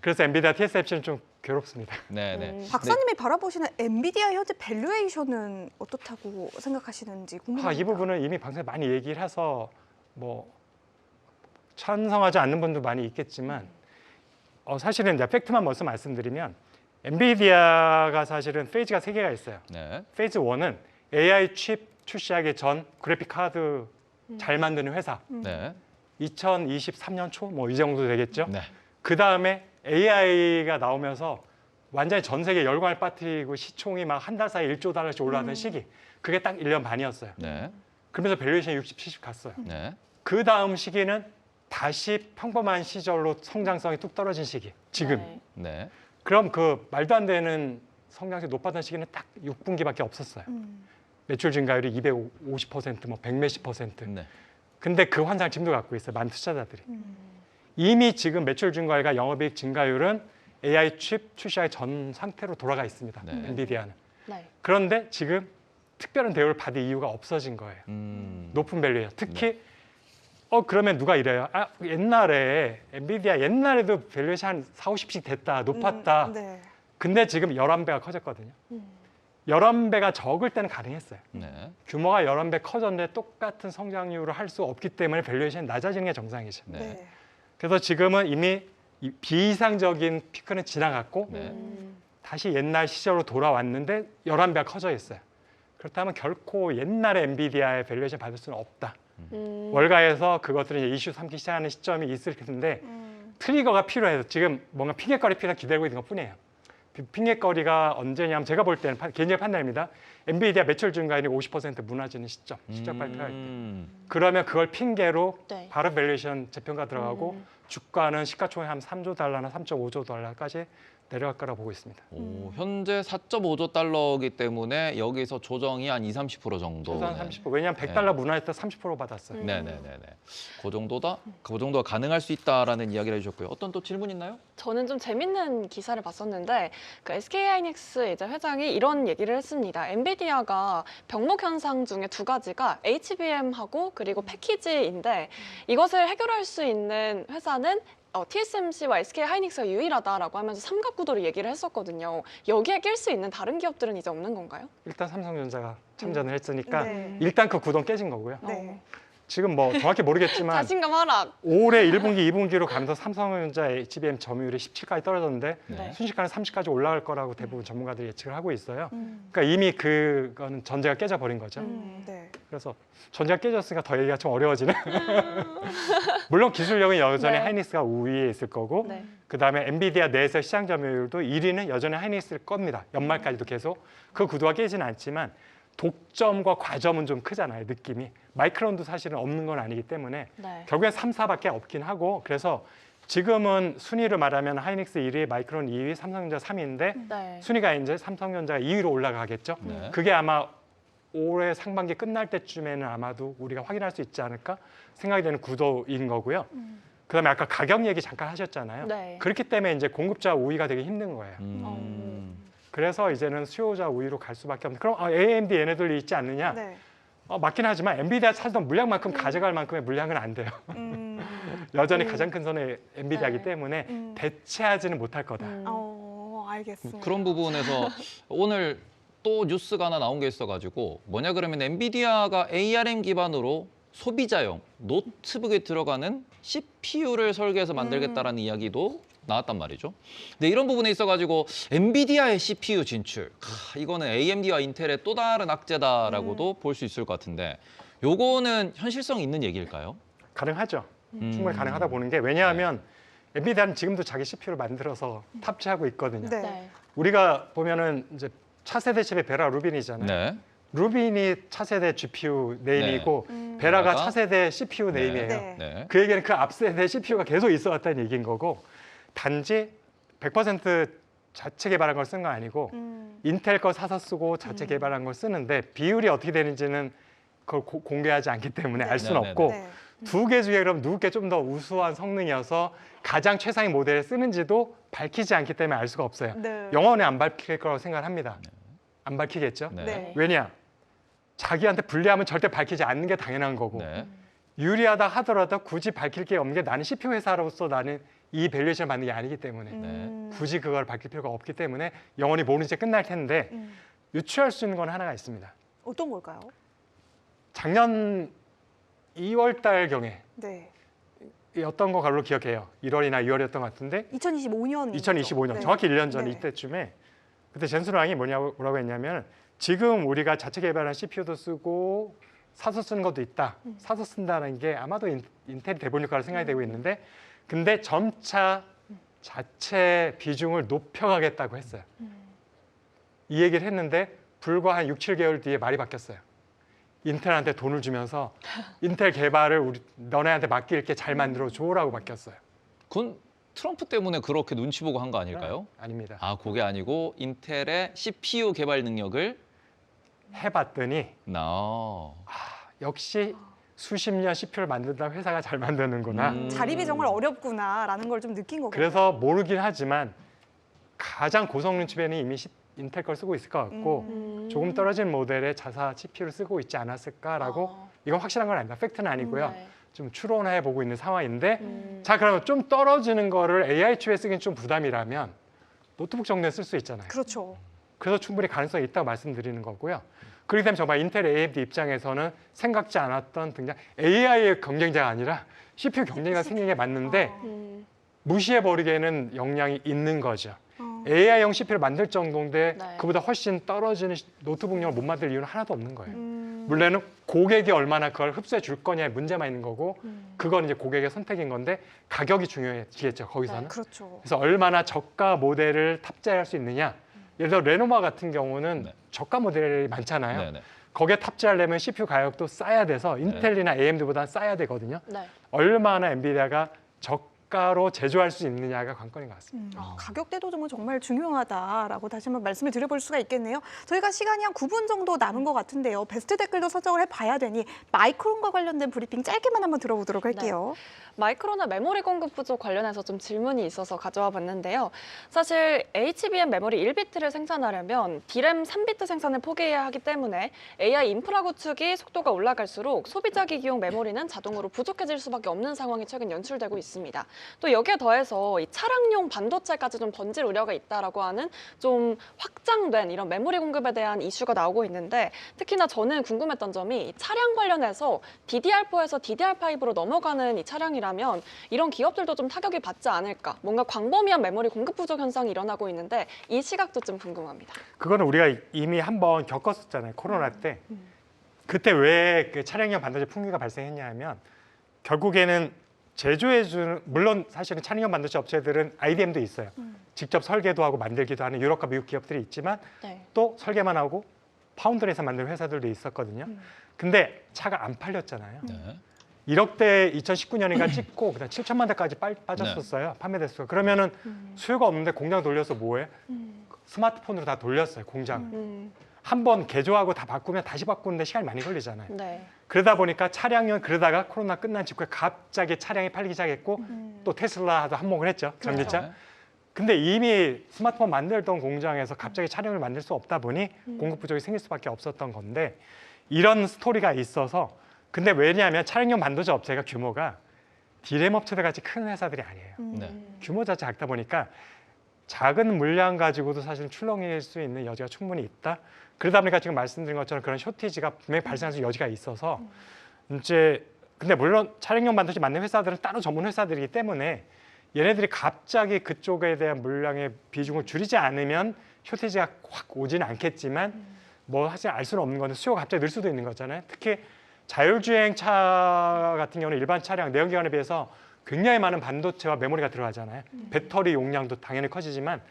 그래서 엔비디아 TSMC는 좀 괴롭습니다. 네네. 박사님이 바라보시는 엔비디아 현재 밸류에이션은 어떻다고 생각하시는지 궁금합니다. 이 부분은 이미 방송에 많이 얘기를 해서 뭐 찬성하지 않는 분도 많이 있겠지만 사실은 이제 팩트만 먼저 말씀드리면 엔비디아가 사실은 페이즈가 3개가 있어요. 네. 페이즈 1은 AI 칩 출시하기 전 그래픽 카드 잘 만드는 회사. 네. 2023년 초 뭐 이 정도 되겠죠. 네. 그 다음에 AI가 나오면서 완전히 전 세계 열광을 빠뜨리고 시총이 막 한 달 사이에 1조 달러씩 올라가던 시기. 그게 딱 1년 반이었어요. 네. 그러면서 밸류에이션이 60, 70 갔어요. 네. 그 다음 시기는 다시 평범한 시절로 성장성이 뚝 떨어진 시기. 지금. 네. 네. 그럼 그 말도 안 되는 성장성이 높았던 시기는 딱 6분기밖에 없었어요. 매출 증가율이 250%, 뭐 100몇십 %. 네. 근데 그 환상을 지금도 갖고 있어요. 많은 투자자들이. 이미 지금 매출 증가율과 영업이익 증가율은 AI 칩 출시하기 전 상태로 돌아가 있습니다. 네. 엔비디아는. 네. 그런데 지금 특별한 대우를 받을 이유가 없어진 거예요. 높은 밸류예요. 특히 그러면 누가 이래요? 옛날에 엔비디아 옛날에도 밸류에이션 한 4, 50씩 됐다. 높았다. 네. 근데 지금 11배가 커졌거든요. 11배가 적을 때는 가능했어요. 네. 규모가 11배 커졌는데 똑같은 성장률을 할 수 없기 때문에 밸류에이션이 낮아지는 게 정상이죠. 네. 네. 그래서 지금은 이미 이 비이상적인 피크는 지나갔고 네. 다시 옛날 시절로 돌아왔는데 11배가 커져 있어요. 그렇다면 결코 옛날의 엔비디아의 밸류에이션 받을 수는 없다. 월가에서 그것들을 이제 이슈 삼기 시작하는 시점이 있을 텐데 트리거가 필요해서 지금 뭔가 핑계거리 필요해서 기다리고 있는 것뿐이에요. 핑계거리가 언제냐면 제가 볼 때는 개인적 판단입니다. 엔비디아 매출 증가율이 50% 무너지는 시점, 실적 발표할 때. 그러면 그걸 핑계로 네. 바로 밸류에이션 재평가 들어가고 주가는 시가총액 한 3조 달러나 3.5조 달러까지 내려갈 거라고 보고 있습니다. 현재 4.5조 달러이기 때문에 여기서 조정이 한 20, 30% 정도. 최소한 30%. 왜냐하면 100달러 무너질 때 30% 받았어요. 네네네네. 그 정도다. 그 정도가 가능할 수 있다라는 이야기를 해주셨고요. 어떤 또 질문 있나요? 저는 좀 재밌는 기사를 봤었는데 그 SK하이닉스 이제 회장이 이런 얘기를 했습니다. 엔비디아가 병목 현상 중에 2가지가 HBM하고 그리고 패키지인데 이것을 해결할 수 있는 회사는 TSMC와 SK하이닉스가 유일하다라고 하면서 삼각구도를 얘기를 했었거든요. 여기에 낄 수 있는 다른 기업들은 이제 없는 건가요? 일단 삼성전자가 참전을 했으니까 네. 일단 그 구동 깨진 거고요. 네. 지금 뭐 정확히 모르겠지만 자신감 하락. 올해 1분기, 2분기로 가면서 삼성전자 HBM 점유율이 17까지 떨어졌는데 네. 순식간에 30까지 올라갈 거라고 대부분 전문가들이 예측을 하고 있어요. 그러니까 이미 그거는 전제가 깨져버린 거죠. 네. 그래서 전제가 깨졌으니까 더 얘기가 좀 어려워지네. 물론 기술력은 여전히 네. 하이닉스가 우위에 있을 거고 네. 그다음에 엔비디아 내에서 시장 점유율도 1위는 여전히 하이닉스일 겁니다. 연말까지도 계속. 그 구도가 깨지는 않지만 독점과 과점은 좀 크잖아요. 느낌이. 마이크론도 사실은 없는 건 아니기 때문에 네. 결국엔 3, 4밖에 없긴 하고 그래서 지금은 순위를 말하면 하이닉스 1위, 마이크론 2위, 삼성전자 3위인데 네. 순위가 이제 삼성전자가 2위로 올라가겠죠. 네. 그게 아마 올해 상반기 끝날 때쯤에는 아마도 우리가 확인할 수 있지 않을까 생각이 되는 구도인 거고요. 그다음에 아까 가격 얘기 잠깐 하셨잖아요. 네. 그렇기 때문에 이제 공급자 우위가 되게 힘든 거예요. 그래서 이제는 수요자 우위로 갈 수밖에 없는. 그럼 AMD 얘네들이 있지 않느냐? 네. 맞긴 하지만 엔비디아 찾던 물량만큼 가져갈 만큼의 물량은 안 돼요. 여전히 가장 큰 손의 엔비디아이기 네. 때문에 대체하지는 못할 거다. 알겠습니다. 그런 부분에서 오늘 또 뉴스가 하나 나온 게 있어가지고 뭐냐 그러면 엔비디아가 ARM 기반으로 소비자용 노트북에 들어가는 CPU를 설계해서 만들겠다라는 이야기도 나왔단 말이죠. 근데 이런 부분에 있어가지고 엔비디아의 CPU 진출, 이거는 AMD와 인텔의 또 다른 악재다라고도 볼 수 있을 것 같은데 요거는 현실성 있는 얘기일까요? 가능하죠. 충분히 가능하다 보는 게 왜냐하면 엔비디아는 지금도 자기 CPU를 만들어서 탑재하고 있거든요. 네. 네. 우리가 보면은 이제 차세대 칩의 베라 루빈이잖아요. 네. 루빈이 차세대 GPU 네임이고 베라가 베라가 차세대 CPU 네임이에요. 네. 네. 그 얘기는 그 앞세대 CPU가 계속 있어 왔다는 얘기인 거고 단지 100% 자체 개발한 걸 쓴 거 아니고 인텔 거 사서 쓰고 자체 개발한 걸 쓰는데 비율이 어떻게 되는지는 그걸 공개하지 않기 때문에 알 수는 네, 없고 네. 두 개 중에 그럼 누구께 좀 더 우수한 성능이어서 가장 최상의 모델을 쓰는지도 밝히지 않기 때문에 알 수가 없어요. 네. 영원히 안 밝힐 거라고 생각합니다. 안 밝히겠죠? 네. 네. 왜냐? 자기한테 불리하면 절대 밝히지 않는 게 당연한 거고 네. 유리하다 하더라도 굳이 밝힐 게 없는 게 나는 CPU 회사로서 나는 이 밸류에이션을 받는 게 아니기 때문에 굳이 그걸 밝힐 필요가 없기 때문에 영원히 모른 채 끝날 텐데 유추할 수 있는 건 하나가 있습니다. 어떤 걸까요? 작년 2월 달경에 네. 어떤 거 걸로 기억해요. 1월이나 2월이었던 것 같은데 2025년. 2025년 정확히 1년 전 네. 이때쯤에 그때 젠슨왕이 뭐라고 했냐면 지금 우리가 자체 개발한 CPU도 쓰고 사서 쓰는 것도 있다. 사서 쓴다는 게 아마도 인텔이 대본일 거라 생각이 되고 있는데 근데 점차 자체 비중을 높여가겠다고 했어요. 이 얘기를 했는데 불과 한 6, 7개월 뒤에 말이 바뀌었어요. 인텔한테 돈을 주면서 인텔 개발을 너네한테 맡길게 잘 만들어 줘라고 바뀌었어요. 그건 트럼프 때문에 그렇게 눈치 보고 한 거 아닐까요? 아닙니다. 아, 그게 아니고 인텔의 CPU 개발 능력을 해봤더니 나. 역시 수십 년 CPU를 만든다 회사가 잘 만드는구나. 자립이 정말 어렵구나라는 걸 좀 느낀 거겠죠. 그래서 모르긴 하지만 가장 고성능 칩에는 이미 인텔 걸 쓰고 있을 것 같고 조금 떨어진 모델의 자사 CPU를 쓰고 있지 않았을까라고 이건 확실한 건 아닙니다. 팩트는 아니고요. 네. 좀 추론해 보고 있는 상황인데 자 그러면 좀 떨어지는 거를 AI 칩에 쓰기는 좀 부담이라면 노트북 정도에 쓸 수 있잖아요. 그렇죠. 그래서 충분히 가능성이 있다고 말씀드리는 거고요. 그렇기 때문에 정말 인텔 AMD 입장에서는 생각지 않았던 등장 AI의 경쟁자가 아니라 CPU 경쟁자가 생긴 게 맞는데 무시해버리기에는 역량이 있는 거죠. AI형 CPU를 만들 정도인데 네. 그보다 훨씬 떨어지는 노트북용을 못 만들 이유는 하나도 없는 거예요. 물론은 고객이 얼마나 그걸 흡수해 줄 거냐의 문제만 있는 거고 그건 이제 고객의 선택인 건데 가격이 중요해지겠죠, 거기서는. 네. 그렇죠. 그래서 얼마나 저가 모델을 탑재할 수 있느냐. 예를 들어 레노버 같은 경우는 네. 저가 모델이 많잖아요. 네네. 거기에 탑재하려면 CPU 가격도 싸야 돼서 인텔이나 AMD보다는 싸야 되거든요. 네. 얼마나 엔비디아가 저가로 제조할 수 있느냐가 관건인 것 같습니다. 가격대도 정말 중요하다라고 다시 한번 말씀을 드려볼 수가 있겠네요. 저희가 시간이 한 9분 정도 남은 것 같은데요. 베스트 댓글도 설정을 해봐야 되니 마이크론과 관련된 브리핑 짧게만 한번 들어보도록 할게요. 마이크론의 메모리 공급 부족 관련해서 좀 질문이 있어서 가져와 봤는데요. 사실 HBM 메모리 1비트를 생산하려면 D램 3비트 생산을 포기해야 하기 때문에 AI 인프라 구축이 속도가 올라갈수록 소비자 기기용 메모리는 자동으로 부족해질 수밖에 없는 상황이 최근 연출되고 있습니다. 또 여기에 더해서 이 차량용 반도체까지 좀 번질 우려가 있다라고 하는 좀 확장된 이런 메모리 공급에 대한 이슈가 나오고 있는데 특히나 저는 궁금했던 점이 이 차량 관련해서 DDR4에서 DDR5로 넘어가는 이 차량이라면 이런 기업들도 좀 타격이 받지 않을까? 뭔가 광범위한 메모리 공급 부족 현상이 일어나고 있는데 이 시각도 좀 궁금합니다. 그거는 우리가 이미 한번 겪었었잖아요. 코로나 때. 그때 왜 그 차량용 반도체 풍기가 발생했냐 하면 결국에는 제조해주는 물론 사실은 차량용 반도체 업체들은 IDM도 있어요. 직접 설계도 하고 만들기도 하는 유럽과 미국 기업들이 있지만 네. 또 설계만 하고 파운드리에서 만드는 회사들도 있었거든요. 근데 차가 안 팔렸잖아요. 네. 1억대 2019년인가 찍고 그다음 7천만 대까지 빠졌었어요. 판매 대수가. 그러면은 수요가 없는데 공장 돌려서 뭐해? 스마트폰으로 다 돌렸어요. 공장. 한번 개조하고 다 바꾸면 다시 바꾸는데 시간이 많이 걸리잖아요. 네. 그러다 보니까 차량은 그러다가 코로나 끝난 직후에 갑자기 차량이 팔리기 시작했고 또 테슬라도 한몫을 했죠. 전기차. 네. 근데 이미 스마트폰 만들던 공장에서 갑자기 차량을 만들 수 없다 보니 공급 부족이 생길 수밖에 없었던 건데 이런 스토리가 있어서 근데 왜냐하면 차량용 반도체 업체가 규모가 D램 업체들 같이 큰 회사들이 아니에요. 네. 규모 자체 작다 보니까 작은 물량 가지고도 사실 출렁일 수 있는 여지가 충분히 있다. 그러다 보니까 지금 말씀드린 것처럼 그런 쇼티지가 분명히 발생할 수 있는 여지가 있어서 이제 근데 물론 차량용 반도체 만드는 회사들은 따로 전문 회사들이기 때문에 얘네들이 갑자기 그쪽에 대한 물량의 비중을 줄이지 않으면 쇼티지가 확 오지는 않겠지만 뭐 사실 알 수는 없는 건데 수요가 갑자기 늘 수도 있는 거잖아요. 특히 자율주행차 같은 경우는 일반 차량 내연기관에 비해서 굉장히 많은 반도체와 메모리가 들어가잖아요. 배터리 용량도 당연히 커지지만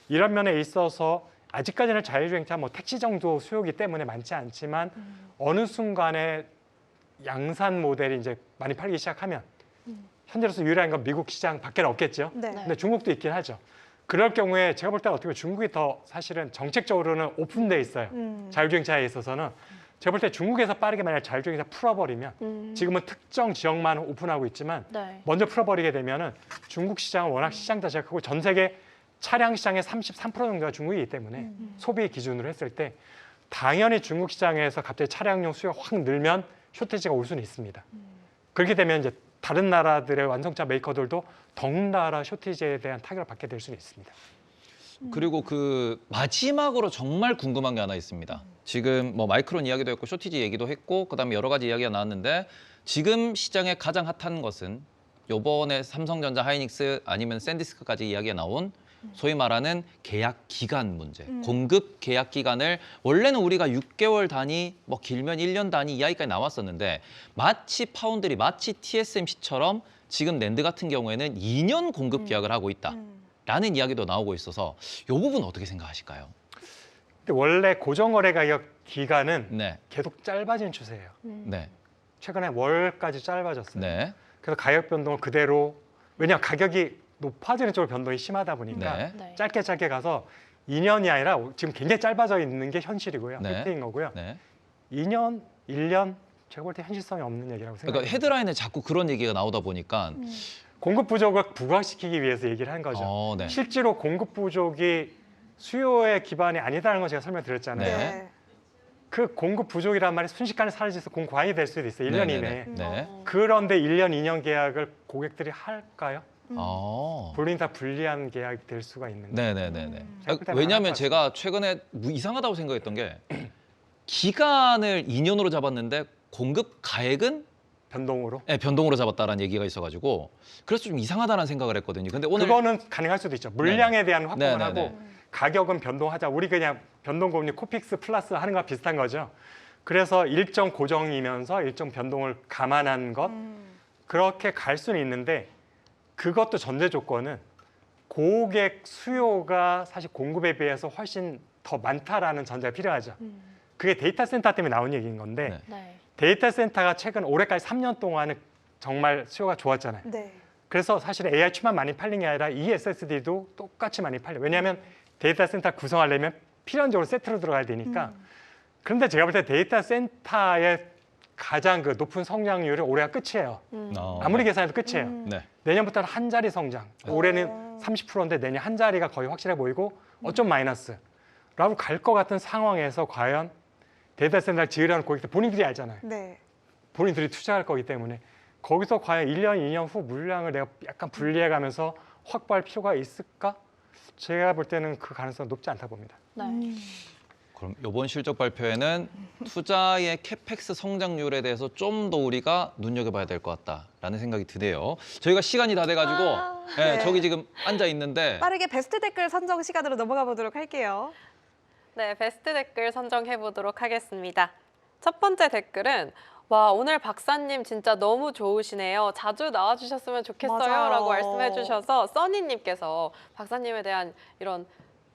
이런 면에 있어서 아직까지는 자율주행차 뭐 택시 정도 수요이기 때문에 많지 않지만 어느 순간에 양산 모델이 이제 많이 팔리기 시작하면 현재로서 유일한 건 미국 시장 밖에는 없겠죠. 네. 근데 중국도 있긴 하죠. 그럴 경우에 제가 볼 때 어떻게 보면 중국이 더 사실은 정책적으로는 오픈돼 있어요. 자율주행차에 있어서는 제가 볼 때 중국에서 빠르게 만약 자율주행차 풀어버리면 지금은 특정 지역만 오픈하고 있지만 네. 먼저 풀어버리게 되면은 중국 시장은 워낙 시장 자체가 크고 전 세계 차량 시장의 33% 정도가 중국이기 때문에 소비 기준으로 했을 때 당연히 중국 시장에서 갑자기 차량용 수요가 확 늘면 쇼티지가 올 수는 있습니다. 그렇게 되면 이제 다른 나라들의 완성차 메이커들도 더군다나 쇼티지에 대한 타격을 받게 될 수는 있습니다. 그리고 그 마지막으로 정말 궁금한 게 하나 있습니다. 지금 뭐 마이크론 이야기도 했고 쇼티지 얘기도 했고 그다음에 여러 가지 이야기가 나왔는데 지금 시장에 가장 핫한 것은 요번에 삼성전자, 하이닉스 아니면 샌디스크까지 이야기가 나온 소위 말하는 계약 기간 문제, 공급 계약 기간을 원래는 우리가 6개월 단위, 뭐 길면 1년 단위 이야기까지 나왔었는데 마치 파운드리, 마치 TSMC처럼 지금 낸드 같은 경우에는 2년 공급 계약을 하고 있다라는 이야기도 나오고 있어서 이 부분 어떻게 생각하실까요? 근데 원래 고정거래 가격 기간은 네, 계속 짧아지는 추세예요. 네, 최근에 월까지 짧아졌어요. 네, 그래서 가격 변동을 그대로, 왜냐하면 가격이 높아지는 쪽으로 변동이 심하다 보니까 네, 네. 짧게 가서 2년이 아니라 지금 굉장히 짧아져 있는 게 현실이고요. 네. 팩트인 거고요. 네. 2년, 1년 제가 볼 때 현실성이 없는 얘기라고 생각합니다. 그러니까 헤드라인에 자꾸 그런 얘기가 나오다 보니까 공급 부족을 부각시키기 위해서 얘기를 한 거죠. 네. 실제로 공급 부족이 수요의 기반이 아니다는 거 제가 설명드렸잖아요. 네. 그 공급 부족이란 말이 순식간에 사라져서 공과이 될 수도 있어요. 1년 네, 이내에. 네. 그런데 1년, 2년 계약을 고객들이 할까요? 아. 본인 다 불리한 계약이 될 수가 있는 거예요. 네네네네. 생각보다 왜냐하면 많을 것 제가 최근에 이상하다고 생각했던 게 기간을 2년으로 잡았는데 공급 가액은 변동으로. 네, 변동으로 잡았다라는 얘기가 있어가지고 그래서 좀 이상하다는 생각을 했거든요. 근데 오늘 그거는 가능할 수도 있죠. 물량에 대한 확보를 네네네. 하고 가격은 변동하자. 우리 그냥 변동금리 코픽스 플러스 하는 거랑 비슷한 거죠. 그래서 일정 고정이면서 일정 변동을 감안한 것 그렇게 갈 수는 있는데 그것도 전제 조건은 고객 수요가 사실 공급에 비해서 훨씬 더 많다라는 전제가 필요하죠. 그게 데이터 센터 때문에 나온 얘기인 건데 네. 네. 데이터 센터가 최근 올해까지 3년 동안은 정말 수요가 좋았잖아요. 네. 그래서 사실 AI 칩만 많이 팔린 게 아니라 이 SSD도 똑같이 많이 팔려요. 왜냐하면 데이터 센터 구성하려면 필연적으로 세트로 들어가야 되니까. 그런데 제가 볼 때 데이터 센터의 가장 그 높은 성장률은 올해가 끝이에요. 아무리 계산해도 끝이에요. 네. 내년부터는 한 자리 성장. 올해는 30%인데 내년 한 자리가 거의 확실해 보이고 어쩜 마이너스라고 갈 것 같은 상황에서 과연 데이터 센터를 지으려는 고객들 본인들이 알잖아요. 네. 본인들이 투자할 거기 때문에 거기서 과연 1년, 2년 후 물량을 내가 약간 분리해가면서 확보할 필요가 있을까? 제가 볼 때는 그 가능성은 높지 않다 봅니다. 네. 그럼 이번 실적 발표에는 투자의 캐펙스 성장률에 대해서 좀 더 우리가 눈여겨봐야 될 것 같다라는 생각이 드네요. 저희가 시간이 다 돼가지고 네. 저기 지금 앉아 있는데 빠르게 베스트 댓글 선정 시간으로 넘어가 보도록 할게요. 네, 베스트 댓글 선정해 보도록 하겠습니다. 첫 번째 댓글은 와, 오늘 박사님 진짜 너무 좋으시네요. 자주 나와주셨으면 좋겠어요. 맞아요. 라고 말씀해 주셔서 써니님께서 박사님에 대한 이런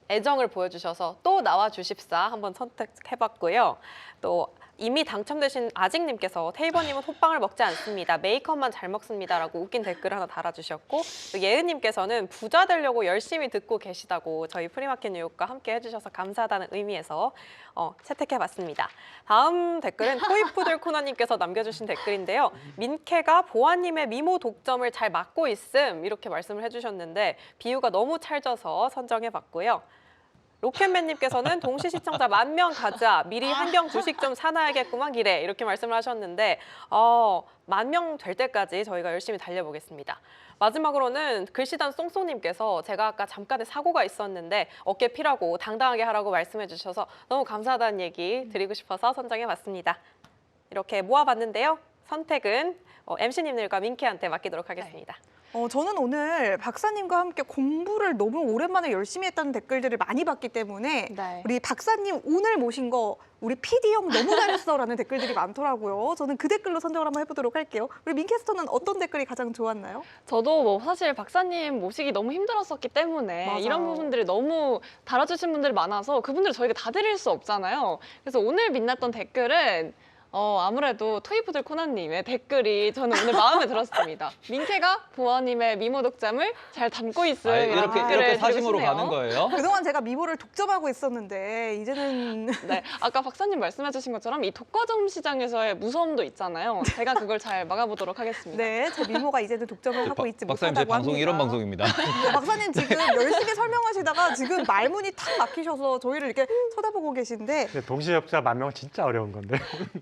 애정을 보여주셔서 또 나와주십사 한번 선택해봤고요. 또 이미 당첨되신 아직님께서 테이버님은 호빵을 먹지 않습니다. 메이크업만 잘 먹습니다라고 웃긴 댓글 하나 달아주셨고 또 예은님께서는 부자 되려고 열심히 듣고 계시다고 저희 프리마켓 뉴욕과 함께 해주셔서 감사하다는 의미에서 채택해봤습니다. 다음 댓글은 토이푸들 코너님께서 남겨주신 댓글인데요. 민캐가 보아님의 미모 독점을 잘 막고 있음 이렇게 말씀을 해주셨는데 비유가 너무 찰져서 선정해봤고요. 로켓맨님께서는 동시 시청자 10,000명 가자 미리 한경 주식 좀 사놔야겠구만 기래 이렇게 말씀을 하셨는데 10,000명 될 때까지 저희가 열심히 달려보겠습니다. 마지막으로는 글씨단 쏭쏭님께서 제가 아까 잠깐의 사고가 있었는데 어깨 피라고 당당하게 하라고 말씀해 주셔서 너무 감사하다는 얘기 드리고 싶어서 선정해봤습니다. 이렇게 모아봤는데요. 선택은 MC님들과 민키한테 맡기도록 하겠습니다. 저는 오늘 박사님과 함께 공부를 너무 오랜만에 열심히 했다는 댓글들을 많이 봤기 때문에 네. 우리 박사님 오늘 모신 거 우리 PD 형 너무 잘했어라는 댓글들이 많더라고요. 저는 그 댓글로 선정을 한번 해보도록 할게요. 우리 민캐스터는 어떤 댓글이 가장 좋았나요? 저도 뭐 사실 박사님 모시기 너무 힘들었었기 때문에 맞아요. 이런 부분들이 너무 달아주신 분들이 많아서 그분들을 저희가 다 드릴 수 없잖아요. 그래서 오늘 빛났던 댓글은 아무래도 토이푸들 코난님의 댓글이 저는 오늘 마음에 들었습니다. 민캐가 보아님의 미모 독점을 잘 담고 있음. 이렇게 사심으로 가는 거예요? 그동안 제가 미모를 독점하고 있었는데 이제는 네, 아까 박사님 말씀해주신 것처럼 이 독과점 시장에서의 무서움도 있잖아요. 제가 그걸 잘 막아보도록 하겠습니다. 네, 제 미모가 이제는 독점을 하고 있지 박사님, 못하다고 제 방송이 합니다. 이런 방송입니다. 네, 박사님 지금 열심히 설명하시다가 지금 말문이 탁 막히셔서 저희를 이렇게 쳐다보고 계신데 근데 동시접자 10,000명 진짜 어려운 건데.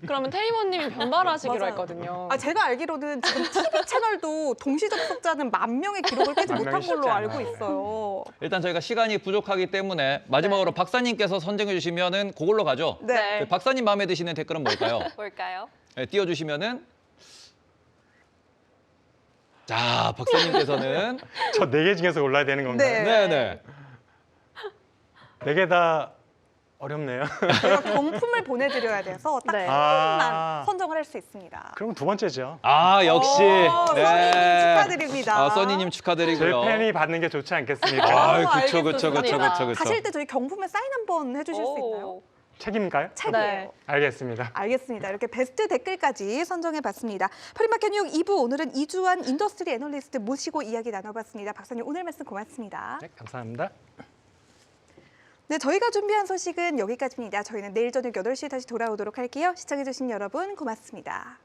그러면 테이머님이 변발하시기로 맞아요. 했거든요. 제가 알기로는 지금 TV 채널도 동시 접속자는 10,000명의 기록을 깨지 10,000명이 못한 걸로 쉽지 알고 않아요. 있어요. 일단 저희가 시간이 부족하기 때문에 마지막으로 박사님께서 선정해 주시면은 그걸로 가죠. 네. 네. 박사님 마음에 드시는 댓글은 뭘까요? 뭘까요? 네, 띄워주시면은 자 박사님께서는 저 4개 중에서 골라야 되는 건가요? 네. 네네 4개 다 어렵네요. 저희가 경품을 보내드려야 돼서 딱 네. 한 분만 아. 선정을 할 수 있습니다. 그럼 두 번째죠. 아 역시 써니님 축하드립니다. 써니님 제 축하드리고요. 팬이 받는 게 좋지 않겠습니까? 아 그쵸 그쵸 알겠습니다. 그쵸 그쵸 그쵸. 가실 때 저희 경품에 사인 한번 해주실 수 있나요? 오. 책임인가요? 책이에요. 네. 알겠습니다. 알겠습니다. 이렇게 베스트 댓글까지 선정해봤습니다. 프리마켓 뉴 2부 오늘은 이주환 인더스트리 애널리스트 모시고 이야기 나눠봤습니다. 박사님 오늘 말씀 고맙습니다. 네, 감사합니다. 네, 저희가 준비한 소식은 여기까지입니다. 저희는 내일 저녁 8시에 다시 돌아오도록 할게요. 시청해주신 여러분 고맙습니다.